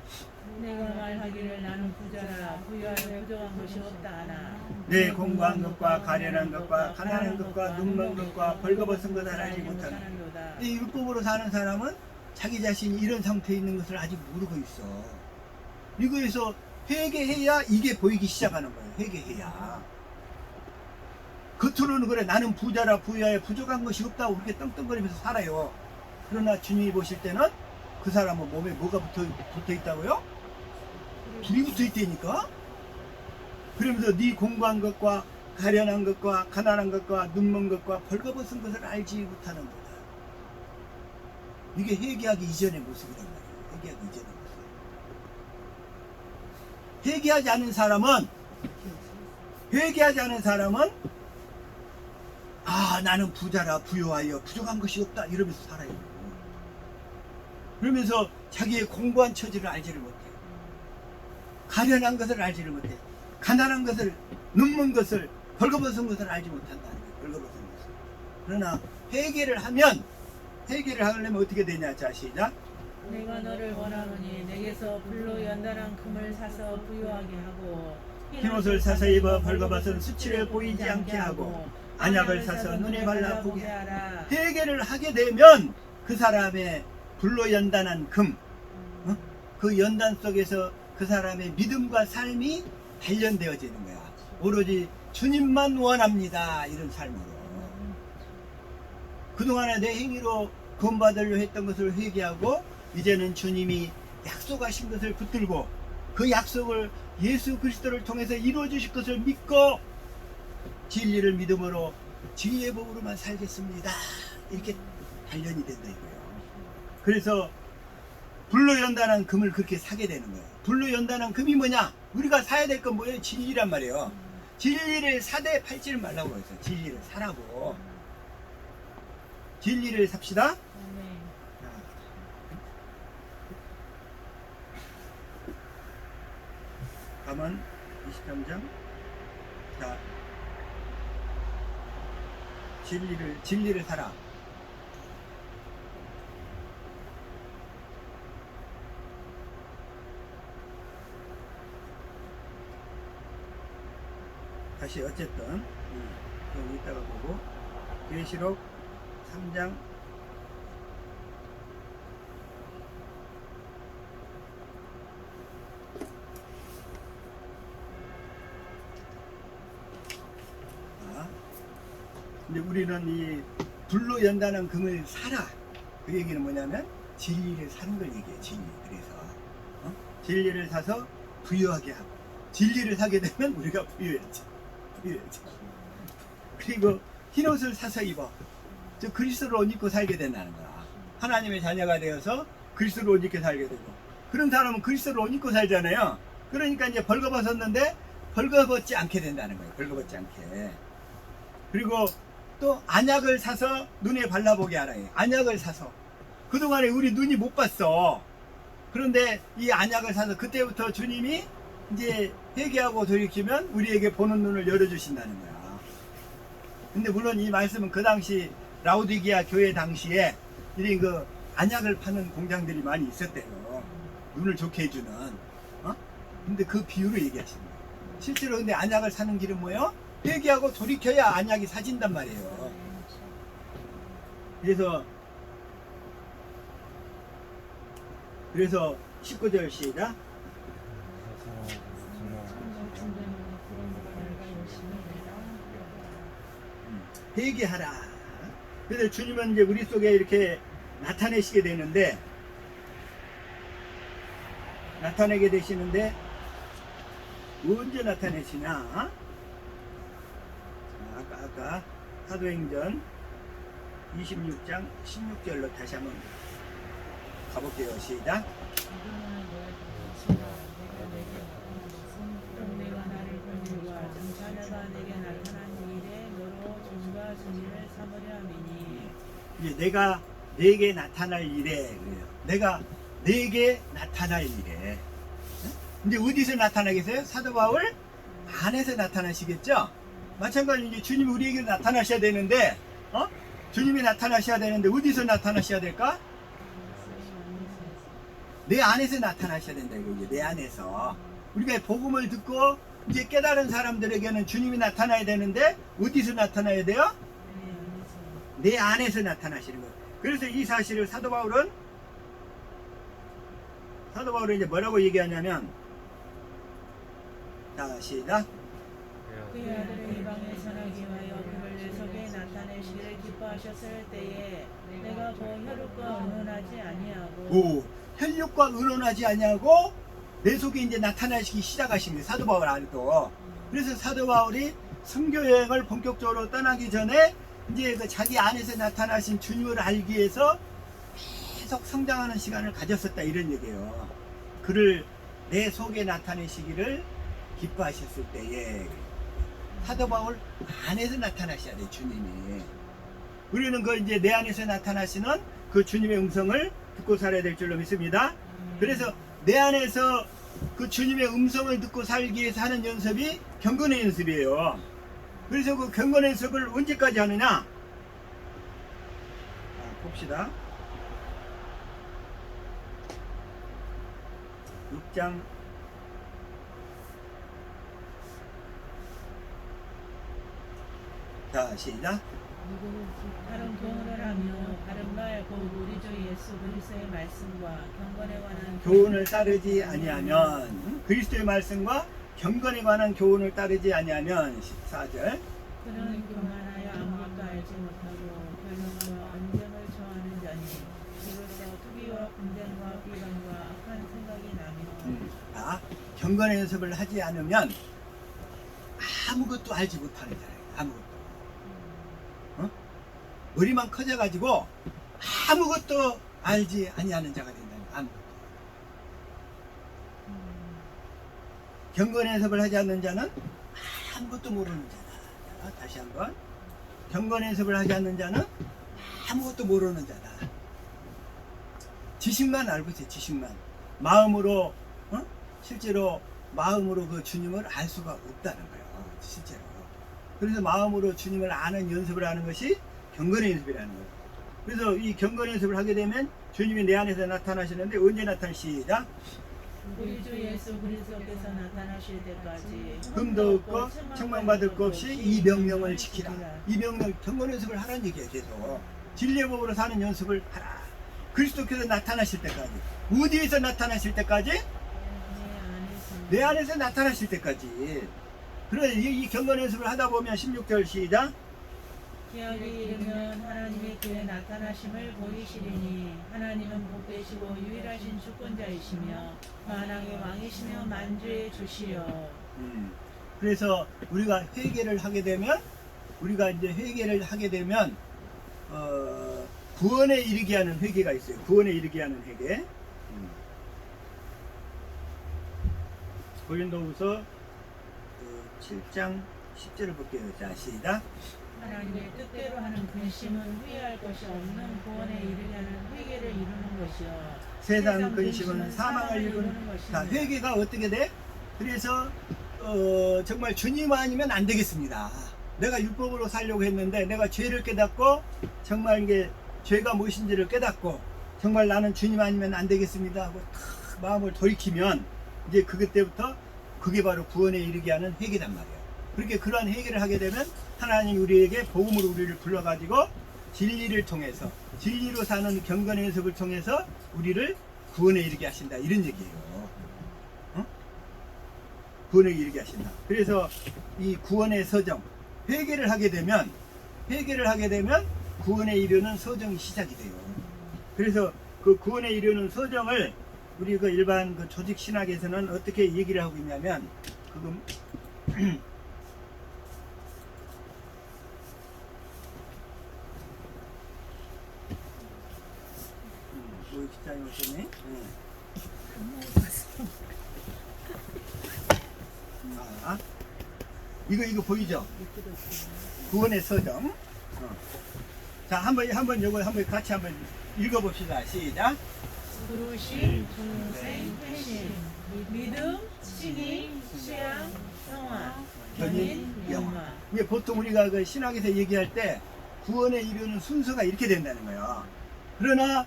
내가 말하기를 나는 부자라 부유하여 부족한 것이 없다 하나 내 공부한 것과 가련한 것과 가난한 것과 눈먼 것과 벌거벗은 것을 알지 못하는 못하는도다. 이 율법으로 사는 사람은 자기 자신이 이런 상태에 있는 것을 아직 모르고 있어. 이거에서 회개해야 이게 보이기 시작하는 거예요. 회개해야. 겉으로는 그래 나는 부자라 부유하여 부족한 것이 없다고 그렇게 떵떵거리면서 살아요. 그러나 주님이 보실 때는 그 사람은 몸에 뭐가 붙어 있다고요? 불이 붙어 있다니까. 그러면서 네 공부한 것과 가련한 것과 가난한 것과 눈먼 것과 벌거벗은 것을 알지 못하는 거다. 이게 회개하기 이전의 모습이란 말이에요. 회개하기 이전의 모습. 회개하지 않은 사람은 아 나는 부자라 부유하여 부족한 것이 없다 이러면서 살아요. 그러면서 자기의 공부한 처지를 알지를 못해. 가련한 것을 알지를 못해. 가난한 것을 눈먼 것을 벌거벗은 것을 알지 못한다는 거예요. 벌거벗은 것을. 그러나 회개를 하려면 어떻게 되냐? 자 시작. 내가 너를 원하노니 내게서 불로 연단한 금을 사서 부유하게 하고 흰옷을 사서 입어 벌거벗은 수치를 보이지 않게 하고 안약을 사서 눈에 발라 보게 하라. 회개를 하게 되면 그 사람의 불로 연단한 금, 그 연단 속에서 그 사람의 믿음과 삶이 단련되어지는 거야. 오로지 주님만 원합니다. 이런 삶으로. 그동안에 내 행위로 구원받으려 했던 것을 회개하고 이제는 주님이 약속하신 것을 붙들고 그 약속을 예수 그리스도를 통해서 이루어 주실 것을 믿고 진리를 믿음으로 진리의 복으로만 살겠습니다. 이렇게 단련이 된다 이거예요. 그래서 불로 연단한 금을 그렇게 사게 되는 거예요. 불로 연단한 금이 뭐냐? 우리가 사야 될 건 뭐예요? 진리란 말이에요. 진리를 사되 팔지를 말라고 했어요. 진리를 사라고. 진리를 삽시다. 아멘. 가만 23장. 자, 진리를 사라. 다시 어쨌든 여기 이따가 보고 계시록 3장 4. 근데 우리는 이 불로 연단한 금을 사라. 그 얘기는 뭐냐면 진리를 사는 걸 얘기해요. 진리. 그래서 진리를 사서 부유하게 하고 진리를 사게 되면 우리가 부유해져. 그리고 흰옷을 사서 입어. 저 그리스도를 옷 입고 살게 된다는 거야. 하나님의 자녀가 되어서 그리스도를 옷 입고 살게 되고 그런 사람은 그리스도를 옷 입고 살잖아요. 그러니까 이제 벌거벗었는데 벌거벗지 않게 된다는 거예요. 벌거벗지 않게. 그리고 또 안약을 사서 눈에 발라보게 하라. 안약을 사서. 그동안에 우리 눈이 못 봤어. 그런데 이 안약을 사서 그때부터 주님이 이제 회개하고 돌이키면 우리에게 보는 눈을 열어주신다는 거야. 근데 물론 이 말씀은 그 당시 라우디게아 교회 당시에 이런 그 안약을 파는 공장들이 많이 있었대요. 눈을 좋게 해주는. 근데 그 비유로 얘기하시는 거예요. 실제로 근데 안약을 사는 길은 뭐예요? 회개하고 돌이켜야 안약이 사진단 말이에요. 그래서 19절 시작. 회개하라. 그래서 주님은 이제 우리 속에 이렇게 나타내게 되시는데 언제 나타내시냐? 아까 사도행전 26장 16절로 다시 한번 가볼게요. 시작. 내가 나를 보내와 자녀가 내게 나타난 일에 너를 승리를 삼으려 함이니 이제 내가 내게 나타날 일에 그래요. 내가 내게 나타날 일에. 근데 어디서 나타나겠어요? 사도 바울 안에서 나타나시겠죠? 마찬가지로 이제 주님이 우리에게 나타나셔야 되는데, 주님이 나타나셔야 되는데 어디서 나타나셔야 될까? 내 안에서 나타나셔야 된다 이거 이제 내 안에서. 우리가 복음을 듣고 이제 깨달은 사람들에게는 주님이 나타나야 되는데 어디서 나타나야 돼요? 내 안에서 나타나시는 거예요. 그래서 이 사실을 사도 바울은 이제 뭐라고 얘기하냐면, 자 시작. 그의 아들을 이방에 전하기 위하여 그를 내 속에 나타내시기를 기뻐하셨을 때에 내가 혈육과 의논하지 아니하고 오, 혈육과 의논하지 아니하고 내 속에 이제 나타나시기 시작하십니다. 사도 바울 안에도. 그래서 사도 바울이 선교 여행을 본격적으로 떠나기 전에 이제 그 자기 안에서 나타나신 주님을 알기 위해서 계속 성장하는 시간을 가졌었다 이런 얘기예요. 그를 내 속에 나타내시기를 기뻐하셨을 때에 사도 바울 안에서 나타나셔야 돼 주님이. 우리는 그 이제 내 안에서 나타나시는 그 주님의 음성을 듣고 살아야 될 줄로 믿습니다. 그래서 내 안에서 그 주님의 음성을 듣고 살기 위해서 하는 연습이 경건의 연습이에요. 그래서 그 경건의 연습을 언제까지 하느냐? 봅시다. 6장 '자 시작. 다른 교훈을 하며 다른 말 곧 우리 주 예수 그리스도의 말씀과 경건에 관한 교훈을 따르지 아니하면, 그리스도의 말씀과 경건에 관한 교훈을 따르지 아니하면 14절. 그는 교만하여 아무것도 알지 못하고 변론과 언쟁을 좋아하는 자니 이로써 투기와 분쟁과 비방과 악한 생각이 나며 자, 경건의 연습을 하지 않으면 아무것도 알지 못하는 자예요. 아무것도. 머리만 커져가지고 아무것도 알지 아니하는 자가 된다는 거예요. 아무것도. 경건의 연습을 하지 않는 자는 아무것도 모르는 자다. 자, 다시 한번. 경건의 연습을 하지 않는 자는 아무것도 모르는 자다. 지식만 알고 있어요. 지식만. 마음으로, 실제로 마음으로 그 주님을 알 수가 없다는 거예요. 실제로. 그래서 마음으로 주님을 아는 연습을 하는 것이 경건의 연습이라는 거예요. 그래서 이 경건의 연습을 하게 되면 주님이 내 안에서 나타나시는데 언제 나타나시자? 우리 주 예수 그리스도께서 나타나실 때까지 금도 없고 책망받을 것 없이 이 명령을 지키라. 이 명령, 경건의 연습을 하라는 얘기예요. 계속 진리의 법으로 사는 연습을 하라. 그리스도께서 나타나실 때까지. 어디에서 나타나실 때까지? 내 안에서 나타나실 때까지. 그래 이 경건의 연습을 하다 보면 16절 시작. 기약이 이르면 하나님의 그의 나타나심을 보이시리니 하나님은 복되시고 유일하신 주권자이시며 만왕의 왕이시며 만주의 주시여. 그래서 우리가 회개를 하게 되면 구원에 이르게 하는 회개가 있어요. 구원에 이르게 하는 회개. 고린도후서 7장 10절을 볼게요. 자 시작. 하나님의 뜻대로 하는 근심은 후회할 것이 없는 구원에 이르게 하는 회개를 이루는 것이요 세상 근심은 사망을 이루는 것이요. 자, 회개가 어떻게 돼? 그래서 정말 주님 아니면 안 되겠습니다. 내가 율법으로 살려고 했는데 내가 죄를 깨닫고 정말 이게 죄가 무엇인지를 깨닫고 정말 나는 주님 아니면 안 되겠습니다 하고 탁 마음을 돌이키면 이제 그때부터 그게 바로 구원에 이르게 하는 회개란 말이에요. 그렇게 그러한 회개를 하게 되면 하나님이 우리에게 복음으로 우리를 불러가지고 진리를 통해서 진리로 사는 경건의 연습을 통해서 우리를 구원에 이르게 하신다 이런 얘기예요. 구원에 이르게 하신다. 그래서 이 구원의 서정 회개를 하게 되면 구원에 이르는 서정이 시작이 돼요. 그래서 그 구원에 이르는 서정을 우리 그 일반 그 조직 신학에서는 어떻게 얘기를 하고 있냐면 그금 우리 기자님 어떠니? 이거 보이죠? 구원의 서정. 자, 한번 요거 한번 같이 한번 읽어봅시다. 시작. 부르심, 중생, 회심, 믿음, 칭의, 수양, 성화, 견인, 영화. 이게 보통 우리가 그 신학에서 얘기할 때 구원에 이르는 순서가 이렇게 된다는 거예요. 그러나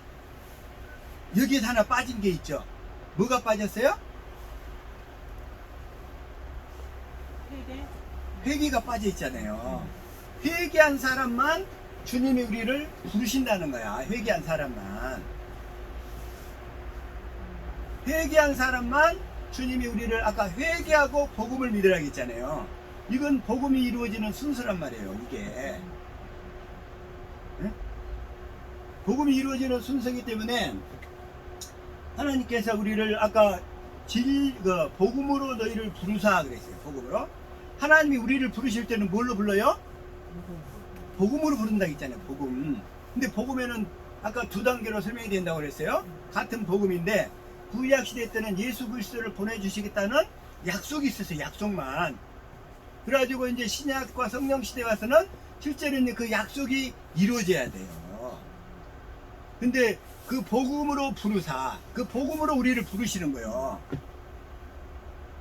여기에서 하나 빠진 게 있죠. 뭐가 빠졌어요? 회개, 회개가 빠져 있잖아요. 회개한 사람만 주님이 우리를 부르신다는 거야. 회개한 사람만. 회개한 사람만 주님이 우리를 아까 회개하고 복음을 믿으라고 했잖아요. 이건 복음이 이루어지는 순서란 말이에요. 이게. 응? 복음이 이루어지는 순서이기 때문에 하나님께서 우리를 아까 복음으로 너희를 부르사 그랬어요. 복음으로. 하나님이 우리를 부르실 때는 뭘로 불러요? 복음으로 부른다고 했잖아요. 복음. 근데 복음에는 아까 두 단계로 설명이 된다고 그랬어요. 같은 복음인데 구약 시대 때는 예수 그리스도를 보내주시겠다는 약속이 있었어요. 약속만. 그래가지고 이제 신약과 성령 시대 와서는 실제로 이제 그 약속이 이루어져야 돼요. 근데 그 복음으로 부르사, 그 복음으로 우리를 부르시는 거예요.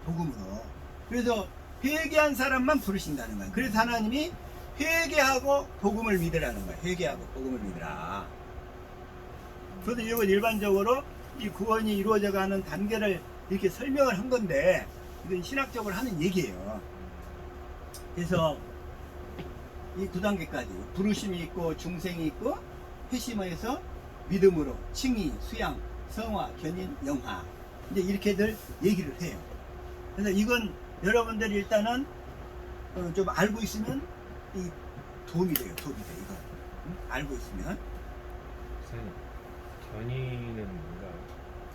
복음으로. 그래서 회개한 사람만 부르신다는 거예요. 그래서 하나님이 회개하고 복음을 믿으라는 거예요. 회개하고 복음을 믿으라. 저도 이걸 일반적으로 이 구원이 이루어져가는 단계를 이렇게 설명을 한 건데 이건 신학적으로 하는 얘기예요. 그래서 이 9단계까지 부르심이 있고 중생이 있고 회심에서 믿음으로 칭의, 수양, 성화, 견인, 영화 이제 이렇게들 얘기를 해요. 그래서 이건 여러분들이 일단은 좀 알고 있으면 이 도움이 돼요. 도움이 돼 이거. 알고 있으면. 선생님, 견인은 뭔가요?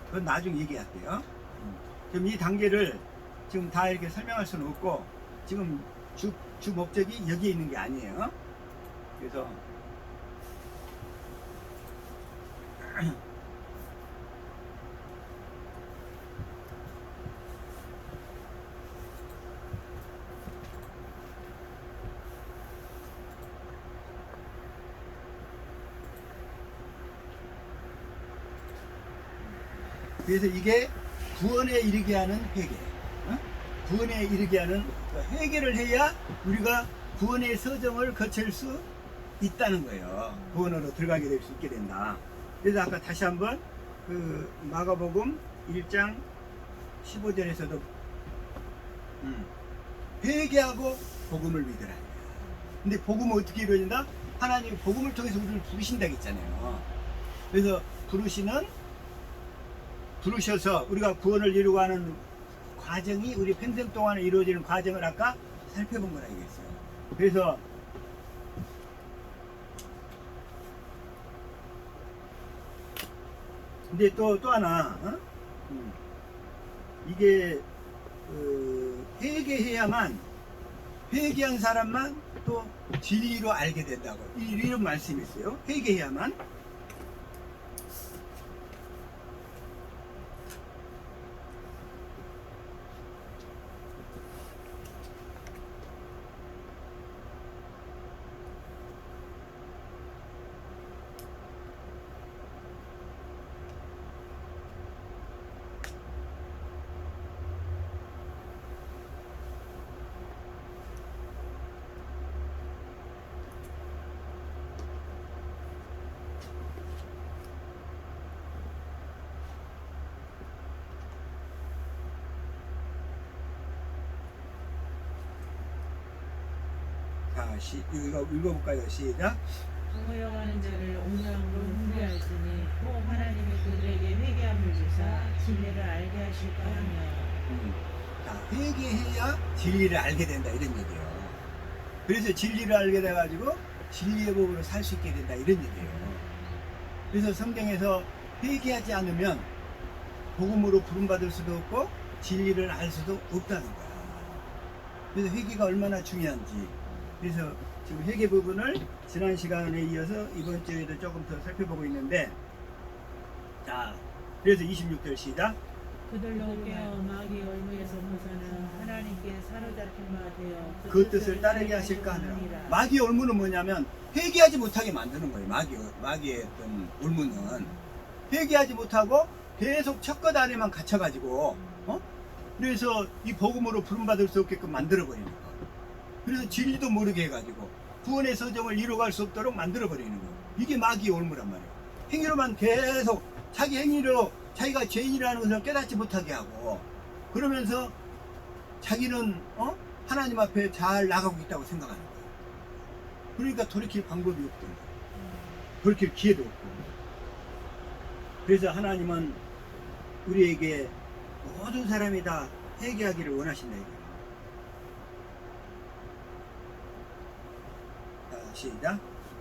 그건 나중에 얘기할게요. 지금 이 단계를 지금 다 이렇게 설명할 수는 없고 지금 주 목적이 여기에 있는 게 아니에요. 그래서 그래서 이게 구원에 이르게 하는 회개. 구원에 이르게 하는 회개를 해야 우리가 구원의 서정을 거칠 수 있다는 거예요. 구원으로 들어가게 될 수 있게 된다. 그래서 아까 다시 한번 그 마가복음 1장 15절에서도 회개하고 복음을 믿으라. 근데 복음은 어떻게 이루어진다? 하나님이 복음을 통해서 우리를 부르신다고 했잖아요. 그래서 부르셔서 우리가 구원을 이루고 하는 과정이 우리 평생 동안에 이루어지는 과정을 아까 살펴본 거라 이겠어요. 그래서 근데 또 하나 이게 회개한 사람만 또 진리로 알게 된다고 이런 말씀이 있어요. 회개해야만. 자, 이거 읽어볼까요? 시작. 공허여가는 자를 온유함으로 훈계할지니 또 하나님이 그들에게 회개함을 주사 진리를 알게 하실까 하며. 자, 회개해야 진리를 알게 된다 이런 얘기예요. 그래서 진리를 알게 돼가지고 진리의 법으로 살 수 있게 된다 이런 얘기예요. 그래서 성경에서 회개하지 않으면 복음으로 부름받을 수도 없고 진리를 알 수도 없다는 거야. 그래서 회개가 얼마나 중요한지. 그래서 지금 회개 부분을 지난 시간에 이어서 이번 주에도 조금 더 살펴보고 있는데, 자, 그래서 26절 시작. 그들로 깨어 마귀 얼무에서 벗어나 하나님께 사로잡힌 변화되어 그 뜻을 따르게 하실까 하느라. 마귀의 올무는 뭐냐면 회개하지 못하게 만드는 거예요. 마귀의 어떤 올무는 회개하지 못하고 계속 첫것 안에만 갇혀가지고 그래서 이 복음으로 부름받을 수 없게끔 만들어버리는 거. 그래서 진리도 모르게 해가지고 구원의 서정을 이루어갈 수 없도록 만들어버리는 거. 이게 마귀의 올무란 말이에요. 행위로만 계속 자기 행위로 자기가 죄인이라는 것을 깨닫지 못하게 하고 그러면서 자기는 하나님 앞에 잘 나가고 있다고 생각하는 거예요. 그러니까 돌이킬 방법이 없던 거예요. 돌이킬 기회도 없고. 그래서 하나님은 우리에게 모든 사람이 다 회개하기를 원하신다 이거예요. 자, 시작.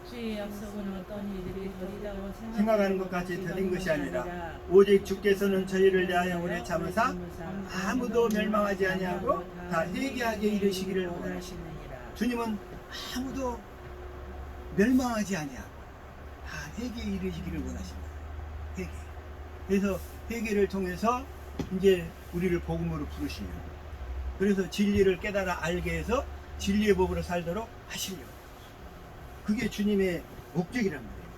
주의 약속은 어떤 이들이 더디다고 생각하는 것 같이 더딘 것이 아니라 오직 주께서는 저희를 대하여 오래 참으사 아무도 멸망하지 아니하고 다 회개하게 이르시기를 원하시느니라. 주님은 아무도 멸망하지 아니하고 다 회개에 이르시기를 원하십니다. 회개. 그래서 회개를 통해서 이제 우리를 복음으로 부르시는. 그래서 진리를 깨달아 알게 해서 진리의 법으로 살도록 하시려고. 그게 주님의 목적이란 말이에요.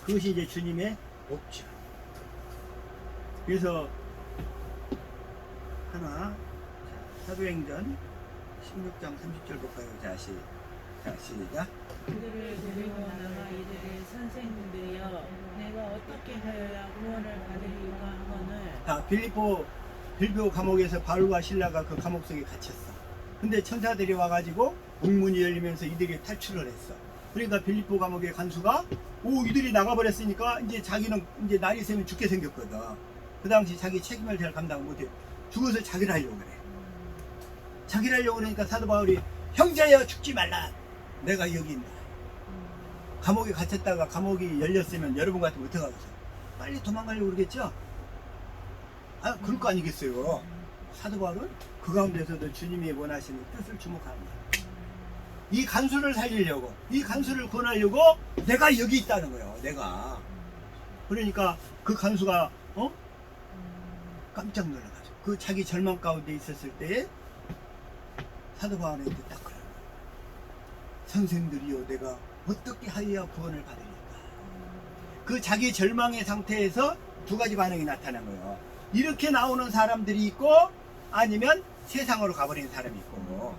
그것이 이제 주님의 목적. 그래서 하나, 사도행전 16장 30절 볼까요? 자, 시작. 그들을 데리고 나가 이들의 선생님들이여 내가 어떻게 하여야 구원을 받으리까 하거늘. 자, 빌보 감옥에서 바울과 실라가 그 감옥 속에 갇혔어. 근데 천사들이 와가지고 옥문이 열리면서 이들이 탈출을 했어. 그러니까 빌립보 감옥의 간수가 이들이 나가버렸으니까 이제 자기는 이제 날이 새면 죽게 생겼거든. 그 당시 자기 책임을 잘 감당 못해. 죽어서 자기를 하려고 그래. 자기를 하려고 그러니까 사도 바울이 형제여 죽지 말라. 내가 여기 있다. 감옥에 갇혔다가 감옥이 열렸으면 여러분 같으면 어떻게 하겠어요? 빨리 도망가려고 그러겠죠? 그럴 거 아니겠어요? 사도 바울은 그 가운데서도 주님이 원하시는 뜻을 주목합니다. 이 간수를 살리려고, 이 간수를 구원하려고 내가 여기 있다는 거예요. 내가. 그러니까 그 간수가 깜짝 놀라가지고 그 자기 절망 가운데 있었을 때에 사도 바울한테 딱 그래요. 선생들이여 내가 어떻게 하여야 구원을 받으리까. 그 자기 절망의 상태에서 두 가지 반응이 나타난 거예요. 이렇게 나오는 사람들이 있고 아니면 세상으로 가버리는 사람이 있고.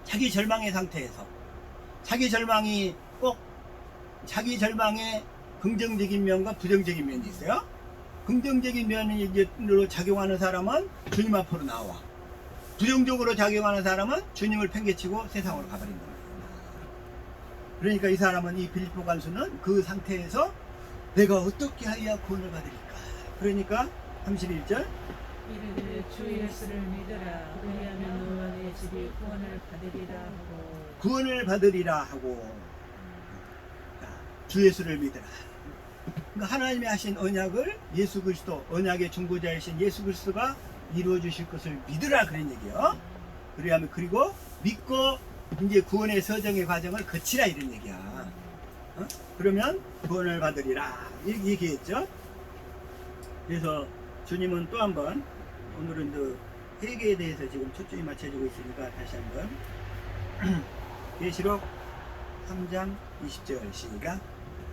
자기 절망의 상태에서 자기 절망이 꼭 자기 절망에 긍정적인 면과 부정적인 면이 있어요. 긍정적인 면으로 작용하는 사람은 주님 앞으로 나와. 부정적으로 작용하는 사람은 주님을 팽개치고 세상으로 가버린다. 그러니까 이 사람은 이 빌립보 간수는 그 상태에서 내가 어떻게 하여야 구원을 받으리까. 그러니까 31절 이르되 주 예수를 믿으라. 그리하면 너와 내 집이 구원을 받으리라 하고. 구원을 받으리라 하고. 자, 주 예수를 믿으라. 그러니까 하나님이 하신 언약을 예수 그리스도, 언약의 중보자이신 예수 그리스도가 이루어 주실 것을 믿으라 그런 얘기예요. 그리고 믿고 이제 구원의 서정의 과정을 거치라 이런 얘기야. 그러면 구원을 받으리라 이렇게 얘기했죠. 그래서 주님은 또 한번 오늘은 그 회개에 대해서 지금 초점이 맞춰지고 있으니까 다시 한번 계시록 3장 20절 시작.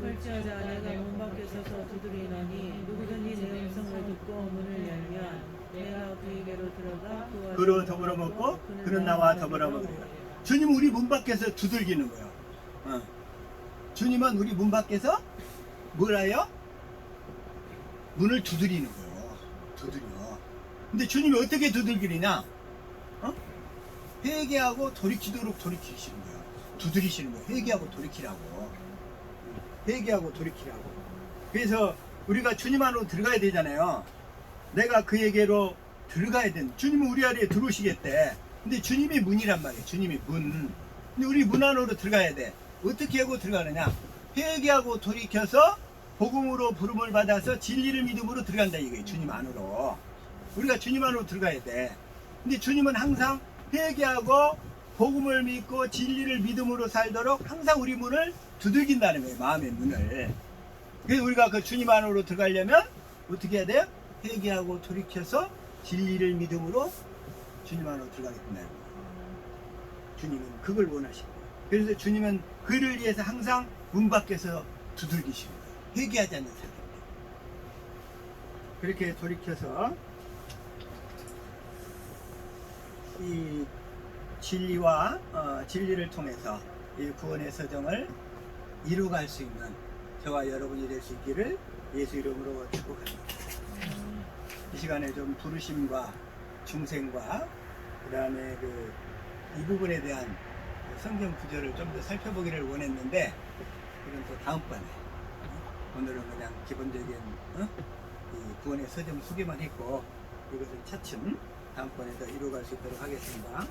볼지어다 내가 문 밖에 서서 두드리노니 누구든지 내 음성을 듣고 문을 열면 내가 그에게로 들어가 그로 더불어 먹고 그는 나와 더불어 먹으리라. 주님은 우리 문 밖에서 두들기는 거예요. 주님은 우리 문 밖에서 뭘 해요? 문을 두드리는 거예요. 두드려. 근데 주님이 어떻게 두들기느냐? 회개하고 돌이키도록 돌이키시는 거예요. 두드리시는 거예요. 회개하고 돌이키라고. 회개하고 돌이키라고. 그래서 우리가 주님 안으로 들어가야 되잖아요. 내가 그에게로 들어가야 된. 주님은 우리 안에 들어오시겠대. 근데 주님이 문이란 말이에요. 주님이 문. 근데 우리 문 안으로 들어가야 돼. 어떻게 하고 들어가느냐? 회개하고 돌이켜서 복음으로 부름을 받아서 진리를 믿음으로 들어간다 이거예요. 주님 안으로. 우리가 주님 안으로 들어가야 돼. 근데 주님은 항상 회개하고 복음을 믿고 진리를 믿음으로 살도록 항상 우리 문을 두들긴다는 거예요. 마음의 문을. 그래서 우리가 그 주님 안으로 들어가려면 어떻게 해야 돼요? 회개하고 돌이켜서 진리를 믿음으로 주님 안으로 들어가게 된다는 거예요. 주님은 그걸 원하시고, 그래서 주님은 그를 위해서 항상 문 밖에서 두들기시는 거예요. 회개하지 않는 사람. 그렇게 돌이켜서 이 진리와 진리를 통해서 이 구원의 서정을 이루어갈 수 있는 저와 여러분이 될 수 있기를 예수 이름으로 축복합니다. 이 시간에 좀 부르심과 중생과 그 다음에 이 부분에 대한 성경 구절을 좀 더 살펴보기를 원했는데, 그건 또 다음번에, 오늘은 그냥 기본적인 이 구원의 서정 소개만 했고, 이것을 차츰 다음번에 더 이루어갈 수 있도록 하겠습니다.